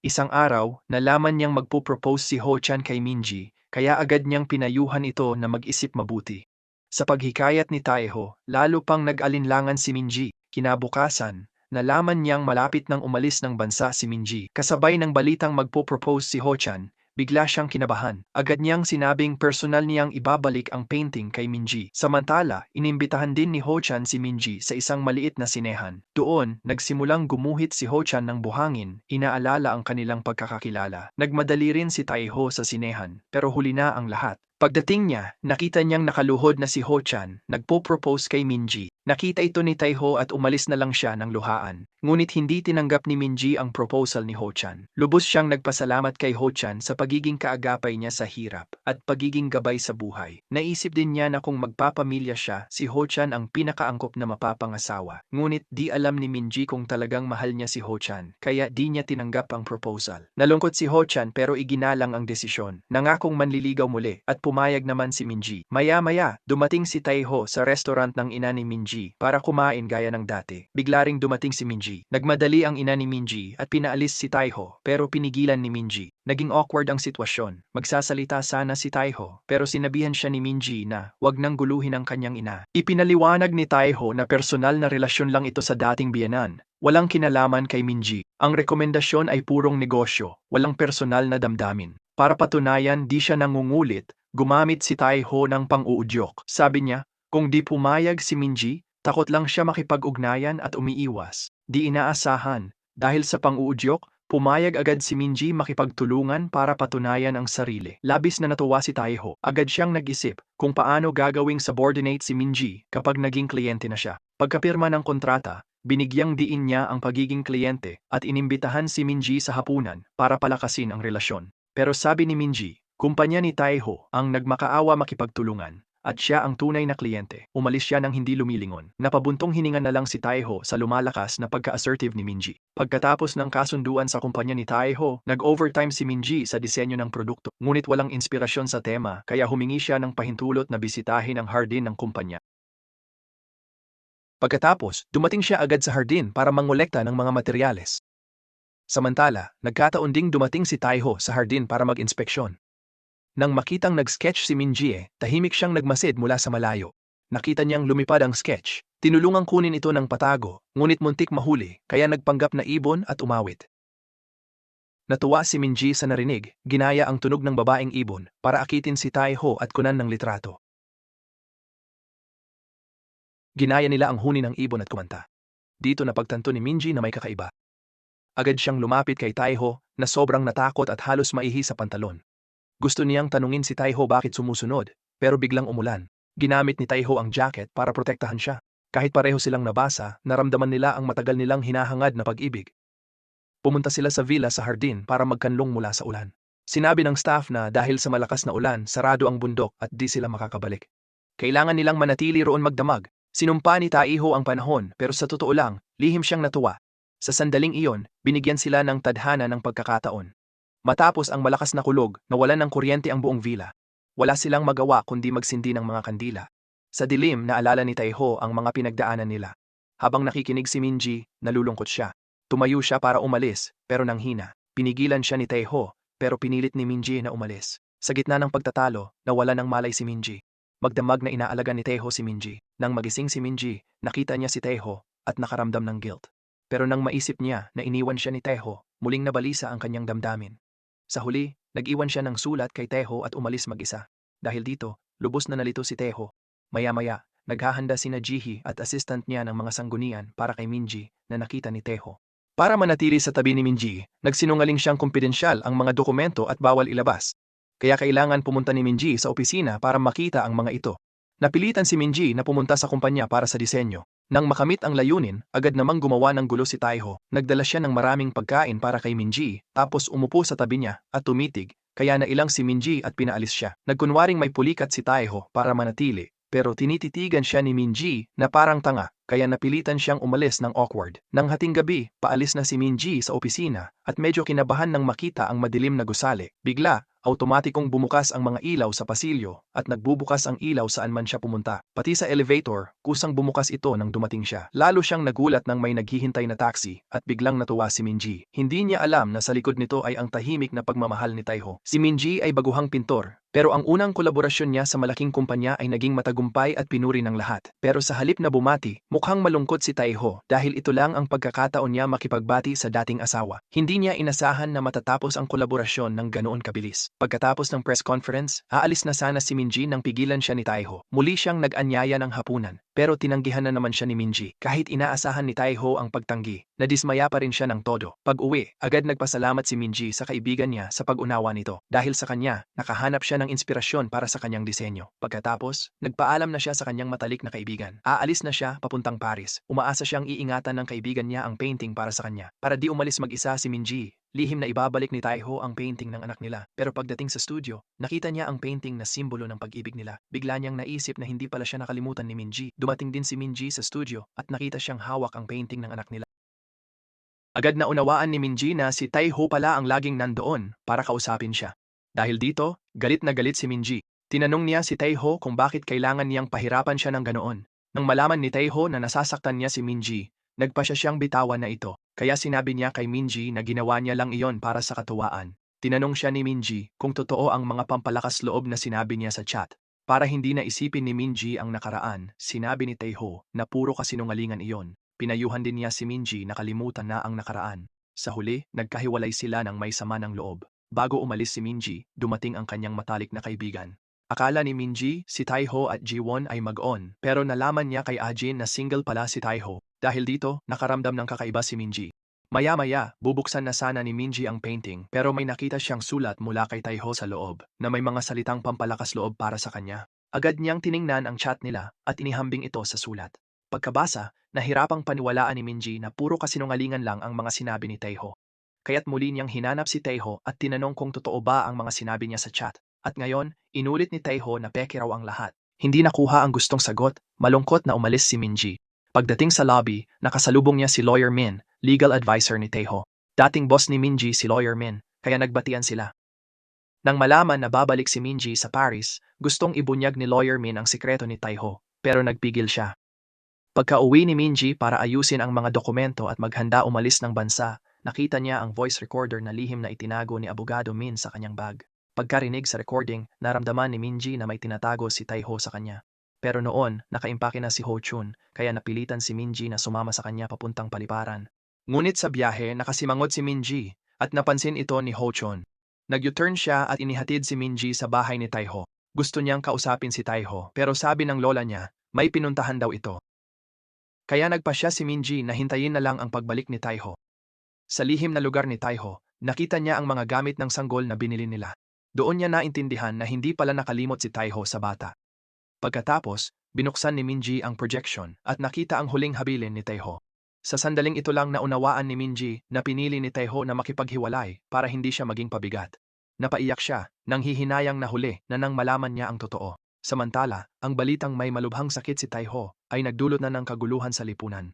S1: Isang araw, nalaman niyang magpo-propose si Ho-chan kay Minji, kaya agad niyang pinayuhan ito na mag-isip mabuti. Sa paghikayat ni Taiho, lalo pang nag-alinlangan si Minji. Kinabukasan, nalaman niyang malapit nang umalis ng bansa si Minji. Kasabay ng balitang magpo-propose si Ho-chan, bigla siyang kinabahan. Agad niyang sinabing personal niyang ibabalik ang painting kay Minji. Samantala, inimbitahan din ni Ho-chan si Minji sa isang maliit na sinehan. Doon, nagsimulang gumuhit si Ho-chan ng buhangin, inaalala ang kanilang pagkakakilala. Nagmadali rin si Taiho sa sinehan, pero huli na ang lahat. Pagdating niya, nakita niyang nakaluhod na si Ho-chan, nagpo-propose kay Minji. Nakita ito ni Taiho at umalis na lang siya ng luhaan. Ngunit hindi tinanggap ni Minji ang proposal ni Ho-chan. Lubos siyang nagpasalamat kay Ho-chan sa pagiging kaagapay niya sa hirap at pagiging gabay sa buhay. Naisip din niya na kung magpapamilya siya, si Ho-chan ang pinakaangkop na mapapangasawa. Ngunit di alam ni Minji kung talagang mahal niya si Ho-chan, kaya di niya tinanggap ang proposal. Nalungkot si Ho-chan pero iginalang ang desisyon. Nangakong manliligaw muli at pumayag naman si Minji. Maya-maya, dumating si Taiho sa restaurant ng ina ni Minji para kumain gaya ng dati. Bigla ring dumating si Minji. Nagmadali ang ina ni Minji at pinaalis si Taiho pero pinigilan ni Minji. Naging awkward ang sitwasyon. Magsasalita sana si Taiho pero sinabihan siya ni Minji na wag nang guluhin ang kanyang ina. Ipinaliwanag ni Taiho na personal na relasyon lang ito sa dating biyenan. Walang kinalaman kay Minji. Ang rekomendasyon ay purong negosyo, walang personal na damdamin. Para patunayan di siya nangungulit, gumamit si Taiho ng pang-uudyok. Sabi niya, kung di pumayag si Minji, takot lang siya makipag-ugnayan at umiiwas. Di inaasahan, dahil sa pang-uudyok, pumayag agad si Minji makipagtulungan para patunayan ang sarili. Labis na natuwa si Taiho. Agad siyang nag-isip kung paano gagawing subordinate si Minji kapag naging kliyente na siya. Pagkapirma ng kontrata, binigyang diin niya ang pagiging kliyente at inimbitahan si Minji sa hapunan para palakasin ang relasyon. Pero sabi ni Minji, kumpanya ni Taiho ang nagmakaawa makipagtulungan at siya ang tunay na kliyente. Umalis siya nang hindi lumilingon. Napabuntong hininga na lang si Taiho sa lumalakas na pagka-assertive ni Minji. Pagkatapos ng kasunduan sa kumpanya ni Taiho, nag-overtime si Minji sa disenyo ng produkto. Ngunit walang inspirasyon sa tema kaya humingi siya ng pahintulot na bisitahin ang hardin ng kumpanya. Pagkatapos, dumating siya agad sa hardin para mangolekta ng mga materyales. Samantala, nagkataon ding dumating si Taiho sa hardin para mag-inspeksyon. Nang makitang nag-sketch si Minjie, tahimik siyang nagmasid mula sa malayo. Nakita niyang lumipad ang sketch. Tinulungang kunin ito ng patago, ngunit muntik mahuli, kaya nagpanggap na ibon at umawit. Natuwa si Minji sa narinig, ginaya ang tunog ng babaeng ibon para akitin si Taiho at kunan ng litrato. Ginaya nila ang huni ng ibon at kumanta. Dito napagtanto ni Minji na may kakaiba. Agad siyang lumapit kay Taiho na sobrang natakot at halos maihi sa pantalon. Gusto niyang tanungin si Taiho bakit sumusunod, pero biglang umulan. Ginamit ni Taiho ang jacket para protektahan siya. Kahit pareho silang nabasa, naramdaman nila ang matagal nilang hinahangad na pag-ibig. Pumunta sila sa villa sa hardin para magkanlong mula sa ulan. Sinabi ng staff na dahil sa malakas na ulan, sarado ang bundok at di sila makakabalik. Kailangan nilang manatili roon magdamag. Sinumpa ni Taiho ang panahon pero sa totoo lang, lihim siyang natuwa. Sa sandaling iyon, binigyan sila ng tadhana ng pagkakataon. Matapos ang malakas na kulog, nawalan ng kuryente ang buong villa. Wala silang magawa kundi magsindi ng mga kandila. Sa dilim, naalala ni Taiho ang mga pinagdaanan nila. Habang nakikinig si Minji, nalulungkot siya. Tumayo siya para umalis, pero nanghina. Pinigilan siya ni Taiho, pero pinilit ni Minji na umalis. Sa gitna ng pagtatalo, nawala ng malay si Minji. Magdamag na inaalaga ni Taiho si Minji. Nang magising si Minji, nakita niya si Taiho at nakaramdam ng guilt. Pero nang maisip niya na iniwan siya ni Taiho, muling nabalisa ang kanyang damdamin. Sa huli, nag-iwan siya ng sulat kay Taiho at umalis mag-isa. Dahil dito, lubos na nalito si Taiho. Maya-maya, naghahanda sina Jihi at assistant niya ng mga sanggunian para kay Minji na nakita ni Taiho. Para manatili sa tabi ni Minji, nagsinungaling siyang kumpidensyal ang mga dokumento at bawal ilabas. Kaya kailangan pumunta ni Minji sa opisina para makita ang mga ito. Napilitan si Minji na pumunta sa kumpanya para sa disenyo. Nang makamit ang layunin, agad namang gumawa ng gulo si Taiho. Nagdala siya ng maraming pagkain para kay Minji, tapos umupo sa tabi niya at tumitig, kaya nailang si Minji at pinaalis siya. Nagkunwaring may pulikat si Taiho para manatili, pero tinititigan siya ni Minji na parang tanga, kaya napilitan siyang umalis ng awkward. Nang hating gabi, paalis na si Minji sa opisina at medyo kinabahan nang makita ang madilim na gusali. Bigla, automatikong bumukas ang mga ilaw sa pasilyo at nagbubukas ang ilaw saan man siya pumunta. Pati sa elevator, kusang bumukas ito nang dumating siya. Lalo siyang nagulat nang may naghihintay na taxi at biglang natuwa si Minji. Hindi niya alam na sa likod nito ay ang tahimik na pagmamahal ni Taiho. Si Minji ay baguhang pintor, pero ang unang kolaborasyon niya sa malaking kumpanya ay naging matagumpay at pinuri ng lahat. Pero sa halip na bumati, mukhang malungkot si Taiho dahil ito lang ang pagkakataon niya makipagbati sa dating asawa. Hindi niya inasahan na matatapos ang kolaborasyon ng ganoon kabilis. Pagkatapos ng press conference, aalis na sana si Minji nang pigilan siya ni Taiho. Muli siyang nag-anyaya ng hapunan, pero tinanggihan na naman siya ni Minji. Kahit inaasahan ni Taiho ang pagtanggi, nadismaya pa rin siya ng todo. Pag-uwi, agad nagpasalamat si Minji sa kaibigan niya sa pag-unawa nito. Dahil sa kanya, nakahanap siya ng inspirasyon para sa kanyang disenyo. Pagkatapos, nagpaalam na siya sa kanyang matalik na kaibigan. Aalis na siya papuntang Paris. Umaasa siyang iingatan ng kaibigan niya ang painting para sa kanya. Para di umalis mag-isa si Minji, lihim na ibabalik ni Taiho ang painting ng anak nila. Pero pagdating sa studio, nakita niya ang painting na simbolo ng pag-ibig nila. Bigla niyang naisip na hindi pala siya nakalimutan ni Minji. Dumating din si Minji sa studio at nakita siyang hawak ang painting ng anak nila. Agad na unawaan ni Minji na si Taiho pala ang laging nandoon para kausapin siya. Dahil dito, galit na galit si Minji. Tinanong niya si Taiho kung bakit kailangan niyang pahirapan siya ng ganoon. Nang malaman ni Taiho na nasasaktan niya si Minji, nagpasya siyang bitawan na ito. Kaya sinabi niya kay Minji na ginawa niya lang iyon para sa katuwaan. Tinanong siya ni Minji kung totoo ang mga pampalakas loob na sinabi niya sa chat. Para hindi na isipin ni Minji ang nakaraan, sinabi ni Taiho na puro kasinungalingan iyon. Pinayuhan din niya si Minji na kalimutan na ang nakaraan. Sa huli, nagkahiwalay sila ng may sama ng loob. Bago umalis si Minji, dumating ang kanyang matalik na kaibigan. Akala ni Minji, si Taiho at Jiwon ay mag-on, pero nalaman niya kay Ajin na single pala si Taiho. Dahil dito, nakaramdam ng kakaiba si Minji. Maya-maya, bubuksan na sana ni Minji ang painting, pero may nakita siyang sulat mula kay Taiho sa loob, na may mga salitang pampalakas loob para sa kanya. Agad niyang tiningnan ang chat nila at inihambing ito sa sulat. Pagkabasa, nahirapang paniwalaan ni Minji na puro kasinungalingan lang ang mga sinabi ni Taiho. Kaya't muli niyang hinanap si Taiho at tinanong kung totoo ba ang mga sinabi niya sa chat. At ngayon, inulit ni Taiho na peke raw ang lahat. Hindi nakuha ang gustong sagot, malungkot na umalis si Minji. Pagdating sa lobby, nakasalubong niya si Lawyer Min, legal advisor ni Taiho. Dating boss ni Minji si Lawyer Min, kaya nagbatian sila. Nang malaman na babalik si Minji sa Paris, gustong ibunyag ni Lawyer Min ang sikreto ni Taiho, pero nagpigil siya. Pagka-uwi ni Minji para ayusin ang mga dokumento at maghanda umalis ng bansa, Nakita niya ang voice recorder na lihim na itinago ni Abogado Min sa kanyang bag. Pagkarinig sa recording, naramdaman ni Minji na may tinatago si Taiho sa kanya. Pero noon, nakaimpake na si Ho Chun, kaya napilitan si Minji na sumama sa kanya papuntang paliparan. Ngunit sa biyahe, nakasimangot si Minji, at napansin ito ni Ho Chun. Nag-U-turn siya at inihatid si Minji sa bahay ni Taiho. Gusto niyang kausapin si Taiho, pero sabi ng lola niya, may pinuntahan daw ito. Kaya nagpasya si Minji na hintayin na lang ang pagbalik ni Taiho. Sa lihim na lugar ni Taiho, nakita niya ang mga gamit ng sanggol na binili nila. Doon niya naintindihan na hindi pala nakalimot si Taiho sa bata. Pagkatapos, binuksan ni Minji ang projection at nakita ang huling habilin ni Taiho. Sa sandaling ito lang naunawaan ni Minji na pinili ni Taiho na makipaghiwalay para hindi siya maging pabigat. Napaiyak siya nang hihinayang na huli na nang malaman niya ang totoo. Samantala, ang balitang may malubhang sakit si Taiho ay nagdulot na ng kaguluhan sa lipunan.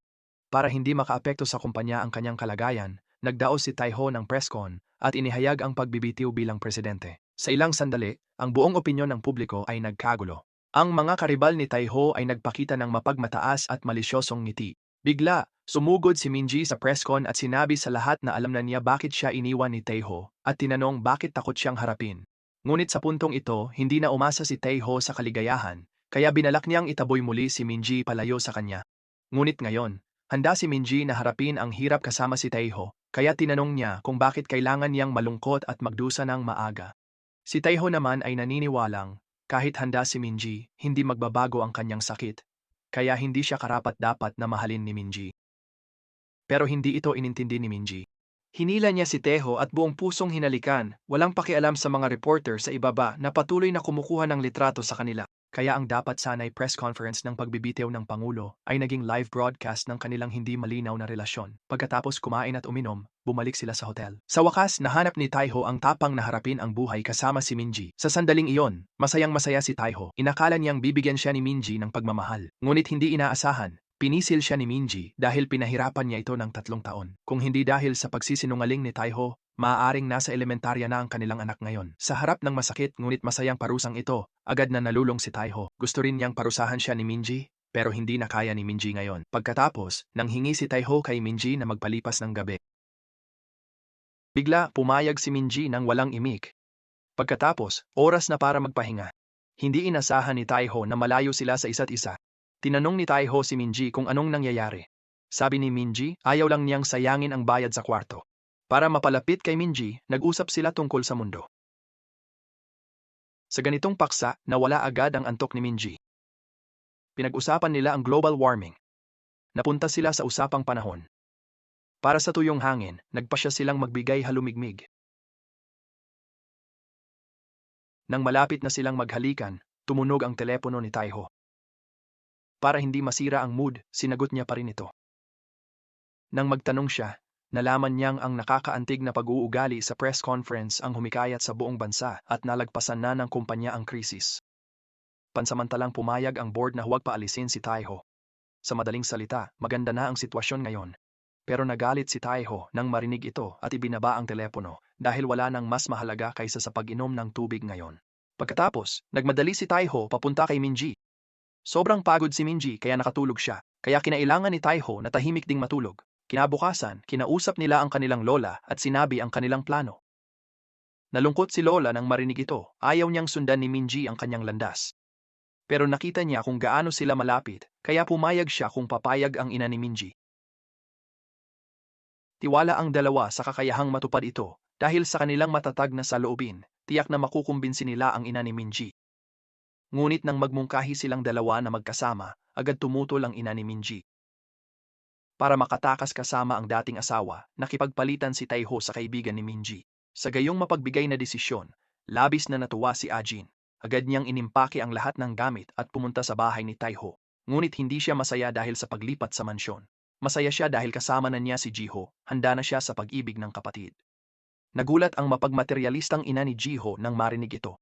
S1: Para hindi makaapekto sa kumpanya ang kanyang kalagayan, nagdaos si Taiho ng presscon at inihayag ang pagbibitiw bilang presidente. Sa ilang sandali, ang buong opinyon ng publiko ay nagkagulo. Ang mga karibal ni Taiho ay nagpakita ng mapagmataas at malisyosong ngiti. Bigla, sumugod si Minji sa presscon at sinabi sa lahat na alam na niya bakit siya iniwan ni Taiho at tinanong bakit takot siyang harapin. Ngunit sa puntong ito, hindi na umasa si Taiho sa kaligayahan, kaya binalak niyang itaboy muli si Minji palayo sa kanya. Ngunit ngayon, handa si Minji na harapin ang hirap kasama si Taiho, kaya tinanong niya kung bakit kailangan niyang malungkot at magdusa ng maaga. Si Taiho naman ay naniniwalang, kahit handa si Minji, hindi magbabago ang kanyang sakit, kaya hindi siya karapat-dapat na mahalin ni Minji. Pero hindi ito inintindi ni Minji. Hinila niya si Taiho at buong pusong hinalikan, walang pakialam sa mga reporter sa ibaba na patuloy na kumukuha ng litrato sa kanila. Kaya ang dapat sanay press conference ng pagbibitiw ng Pangulo ay naging live broadcast ng kanilang hindi malinaw na relasyon. Pagkatapos kumain at uminom, bumalik sila sa hotel. Sa wakas, nahanap ni Taiho ang tapang na harapin ang buhay kasama si Minji. Sa sandaling iyon, masayang-masaya si Taiho. Inakala niyang bibigyan siya ni Minji ng pagmamahal. Ngunit hindi inaasahan. Pinisil siya ni Minji dahil pinahirapan niya ito ng 3 taon. Kung hindi dahil sa pagsisinungaling ni Taiho, maaaring nasa elementarya na ang kanilang anak ngayon. Sa harap ng masakit ngunit masayang parusang ito, agad na nalulong si Taiho. Gusto rin niyang parusahan siya ni Minji, pero hindi na kaya ni Minji ngayon. Pagkatapos, nanghingi si Taiho kay Minji na magpalipas ng gabi. Bigla, pumayag si Minji nang walang imik. Pagkatapos, oras na para magpahinga. Hindi inasahan ni Taiho na malayo sila sa isa't isa. Tinanong ni Taiho si Minji kung anong nangyayari. Sabi ni Minji, ayaw lang niyang sayangin ang bayad sa kwarto. Para mapalapit kay Minji, nag-usap sila tungkol sa mundo. Sa ganitong paksa, nawala agad ang antok ni Minji. Pinag-usapan nila ang global warming. Napunta sila sa usapang panahon. Para sa tuyong hangin, nagpasya silang magbigay halumigmig. Nang malapit na silang maghalikan, tumunog ang telepono ni Taiho. Para hindi masira ang mood, sinagot niya pa rin ito. Nang magtanong siya, nalaman niyang ang nakakaantig na pag-uugali sa press conference ang humikayat sa buong bansa at nalagpasan na ng kumpanya ang krisis. Pansamantalang pumayag ang board na huwag paalisin si Taiho. Sa madaling salita, maganda na ang sitwasyon ngayon. Pero nagalit si Taiho nang marinig ito at ibinaba ang telepono dahil wala nang mas mahalaga kaysa sa pag-inom ng tubig ngayon. Pagkatapos, nagmadali si Taiho papunta kay Minji. Sobrang pagod si Minji kaya nakatulog siya, kaya kinailangan ni Taiho na tahimik ding matulog. Kinabukasan, kinausap nila ang kanilang lola at sinabi ang kanilang plano. Nalungkot si lola nang marinig ito, ayaw niyang sundan ni Minji ang kanyang landas. Pero nakita niya kung gaano sila malapit, kaya pumayag siya kung papayag ang ina ni Minji. Tiwala ang dalawa sa kakayahang matupad ito, dahil sa kanilang matatag na saloobin, tiyak na makukumbinsi nila ang ina ni Minji. Ngunit nang magmungkahi silang dalawa na magkasama, agad tumutol ang ina ni Minji. Para makatakas kasama ang dating asawa, nakipagpalitan si Taiho sa kaibigan ni Minji. Sa gayong mapagbigay na desisyon, labis na natuwa si Ajin. Agad niyang inimpake ang lahat ng gamit at pumunta sa bahay ni Taiho. Ngunit hindi siya masaya dahil sa paglipat sa mansyon. Masaya siya dahil kasama na niya si Jiho, handa na siya sa pag-ibig ng kapatid. Nagulat ang mapagmaterialistang ina ni Jiho nang marinig ito.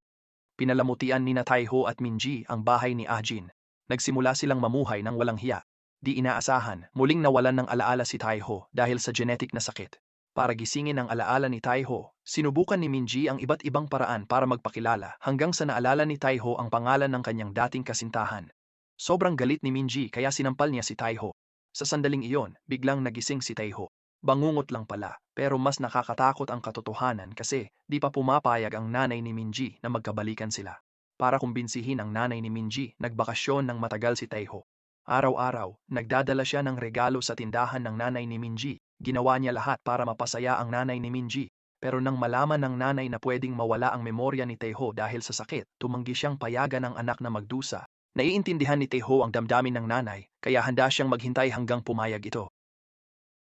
S1: Pinalamutian ni Taiho at Minji ang bahay ni Ajin. Nagsimula silang mamuhay ng walang hiya. Di inaasahan, muling nawalan ng alaala si Taiho dahil sa genetic na sakit. Para gisingin ang alaala ni Taiho, sinubukan ni Minji ang iba't ibang paraan para magpakilala hanggang sa naalala ni Taiho ang pangalan ng kanyang dating kasintahan. Sobrang galit ni Minji kaya sinampal niya si Taiho. Sa sandaling iyon, biglang nagising si Taiho. Bangungot lang pala, pero mas nakakatakot ang katotohanan kasi di pa pumapayag ang nanay ni Minji na magkabalikan sila. Para kumbinsihin ang nanay ni Minji, nagbakasyon ng matagal si Taeho. Araw-araw, nagdadala siya ng regalo sa tindahan ng nanay ni Minji. Ginawa niya lahat para mapasaya ang nanay ni Minji. Pero nang malaman ng nanay na pwedeng mawala ang memorya ni Taeho dahil sa sakit, tumanggi siyang payagan ng anak na magdusa. Naiintindihan ni Taeho ang damdamin ng nanay, kaya handa siyang maghintay hanggang pumayag ito.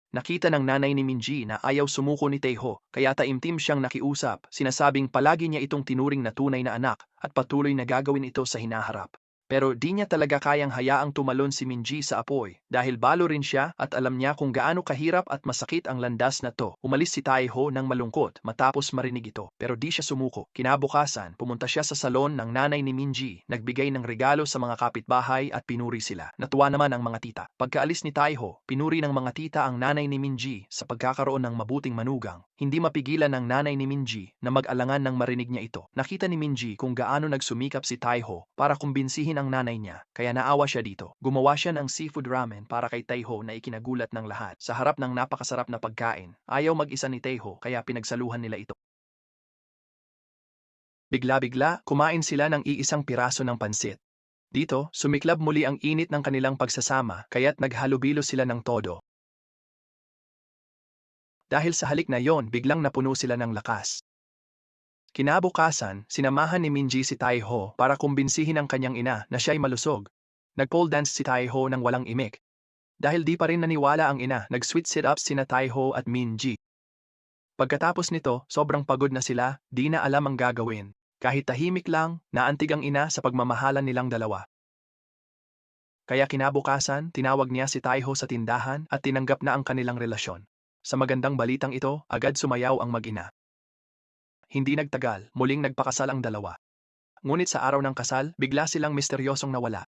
S1: Nakita ng nanay ni Minji na ayaw sumuko ni Taeho, kaya taimtim siyang nakiusap, sinasabing palagi niya itong tinuring na tunay na anak at patuloy na gagawin ito sa hinaharap. Pero di niya talaga kayang hayaang tumalon si Minji sa apoy dahil balo rin siya at alam niya kung gaano kahirap at masakit ang landas na to. Umalis si Taeho ng malungkot matapos marinig ito, pero di siya sumuko. Kinabukasan, pumunta siya sa salon ng nanay ni Minji, nagbigay ng regalo sa mga kapitbahay at pinuri sila. Natuwa naman ang mga tita. Pagkaalis ni Taeho, pinuri ng mga tita ang nanay ni Minji sa pagkakaroon ng mabuting manugang. Hindi mapigilan ng nanay ni Minji na mag-alangan nang marinig niya ito. Nakita ni Minji kung gaano nagsumikap si Taeho para kumbinsihin ang nanay niya, kaya naawa siya dito. Gumawa siya ng seafood ramen para kay Taeho na ikinagulat ng lahat. Sa harap ng napakasarap na pagkain, ayaw mag-isa ni Taeho kaya pinagsaluhan nila ito. Bigla-bigla, kumain sila ng iisang piraso ng pansit. Dito, sumiklab muli ang init ng kanilang pagsasama kaya't naghalubilo sila ng todo. Dahil sa halik na yon, biglang napuno sila ng lakas. Kinabukasan, sinamahan ni Minji si Taeho para kumbinsihin ang kanyang ina na siya'y malusog. Nag-pole dance si Taeho nang walang imik. Dahil di pa rin naniwala ang ina, nag-sweet sit-up sina Taeho at Minji. Pagkatapos nito, sobrang pagod na sila, di na alam ang gagawin. Kahit tahimik lang, naantig ang ina sa pagmamahalan nilang dalawa. Kaya kinabukasan, tinawag niya si Taeho sa tindahan at tinanggap na ang kanilang relasyon. Sa magandang balitang ito, agad sumayaw ang mag-ina. Hindi nagtagal, muling nagpakasal ang dalawa. Ngunit sa araw ng kasal, bigla silang misteryosong nawala.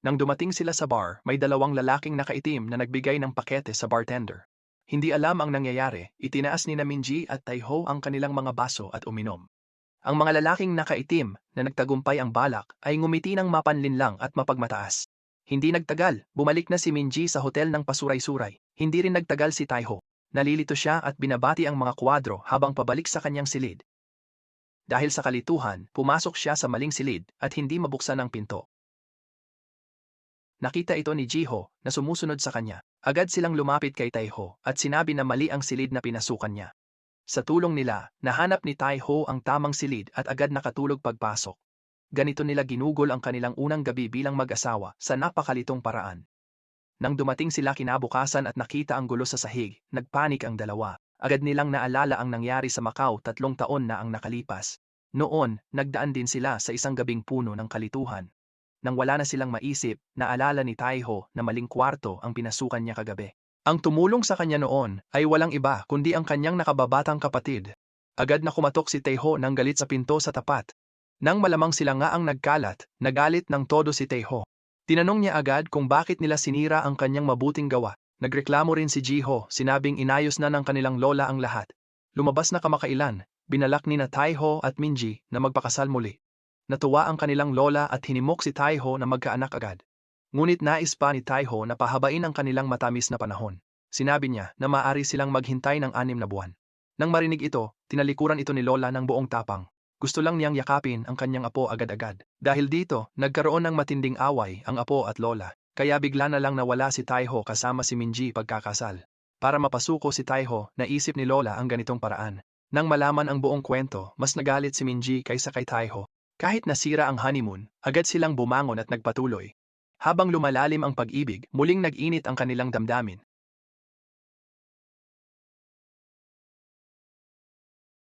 S1: Nang dumating sila sa bar, may dalawang lalaking nakaitim na nagbigay ng pakete sa bartender. Hindi alam ang nangyayari, itinaas ni Minji at Taeho ang kanilang mga baso at uminom. Ang mga lalaking nakaitim na nagtagumpay ang balak ay ngumiti ng mapanlinlang at mapagmataas. Hindi nagtagal, bumalik na si Minji sa hotel ng pasuray-suray. Hindi rin nagtagal si Taeho. Nalilito siya at binabati ang mga kwadro habang pabalik sa kanyang silid. Dahil sa kalituhan, pumasok siya sa maling silid at hindi mabuksan ang pinto. Nakita ito ni Jiho na sumusunod sa kanya. Agad silang lumapit kay Taeho at sinabi na mali ang silid na pinasukan niya. Sa tulong nila, nahanap ni Taeho ang tamang silid at agad nakatulog pagpasok. Ganito nila ginugol ang kanilang unang gabi bilang mag-asawa sa napakalitong paraan. Nang dumating sila kinabukasan at nakita ang gulo sa sahig, nagpanik ang dalawa. Agad nilang naalala ang nangyari sa Macau 3 taon na ang nakalipas. Noon, nagdaan din sila sa isang gabing puno ng kalituhan. Nang wala na silang maisip, naalala ni Taeho na maling kwarto ang pinasukan niya kagabi. Ang tumulong sa kanya noon ay walang iba kundi ang kanyang nakababatang kapatid. Agad na kumatok si Taeho ng galit sa pinto sa tapat. Nang malamang sila nga ang nagkalat, nagalit ng todo si Taeho. Tinanong niya agad kung bakit nila sinira ang kanyang mabuting gawa. Nagreklamo rin si Jiho, sinabing inayos na ng kanilang lola ang lahat. Lumabas na kamakailan, binalak ni na Taeho at Minji na magpakasal muli. Natuwa ang kanilang lola at hinimok si Taeho na magkaanak agad. Ngunit nais pa ni Taeho na pahabain ang kanilang matamis na panahon. Sinabi niya na maaari silang maghintay ng 6 na buwan. Nang marinig ito, tinalikuran ito ni lola ng buong tapang. Gusto lang niyang yakapin ang kanyang apo agad-agad. Dahil dito, nagkaroon ng matinding away ang apo at lola. Kaya bigla na lang nawala si Taeho kasama si Minji pagkakasal. Para mapasuko si Taeho, naisip ni lola ang ganitong paraan. Nang malaman ang buong kwento, mas nagalit si Minji kaysa kay Taeho. Kahit nasira ang honeymoon, agad silang bumangon at nagpatuloy. Habang lumalalim ang pag-ibig, muling nag-init ang kanilang damdamin.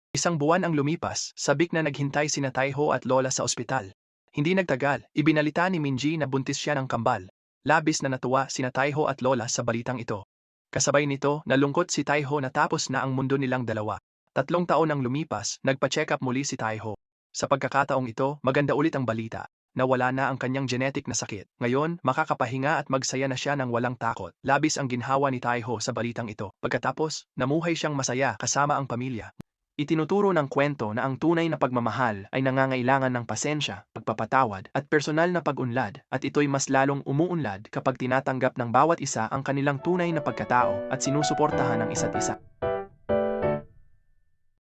S1: Isang buwan ang lumipas, sabik na naghintay sina Taeho at lola sa ospital. Hindi nagtagal, ibinalita ni Minji na buntis siya ng kambal. Labis na natuwa sina Taeho at lola sa balitang ito. Kasabay nito, nalungkot si Taeho na tapos na ang mundo nilang dalawa. 3 taon ang lumipas, nagpa-check up muli si Taeho. Sa pagkakataong ito, maganda ulit ang balita. Nawala na ang kanyang genetic na sakit. Ngayon, makakapahinga at magsaya na siya ng walang takot. Labis ang ginhawa ni Taeho sa balitang ito. Pagkatapos, namuhay siyang masaya kasama ang pamilya. Itinuturo ng kwento na ang tunay na pagmamahal ay nangangailangan ng pasensya, pagpapatawad, at personal na pag-unlad, at ito'y mas lalong umuunlad kapag tinatanggap ng bawat isa ang kanilang tunay na pagkatao at sinusuportahan ang isa't isa.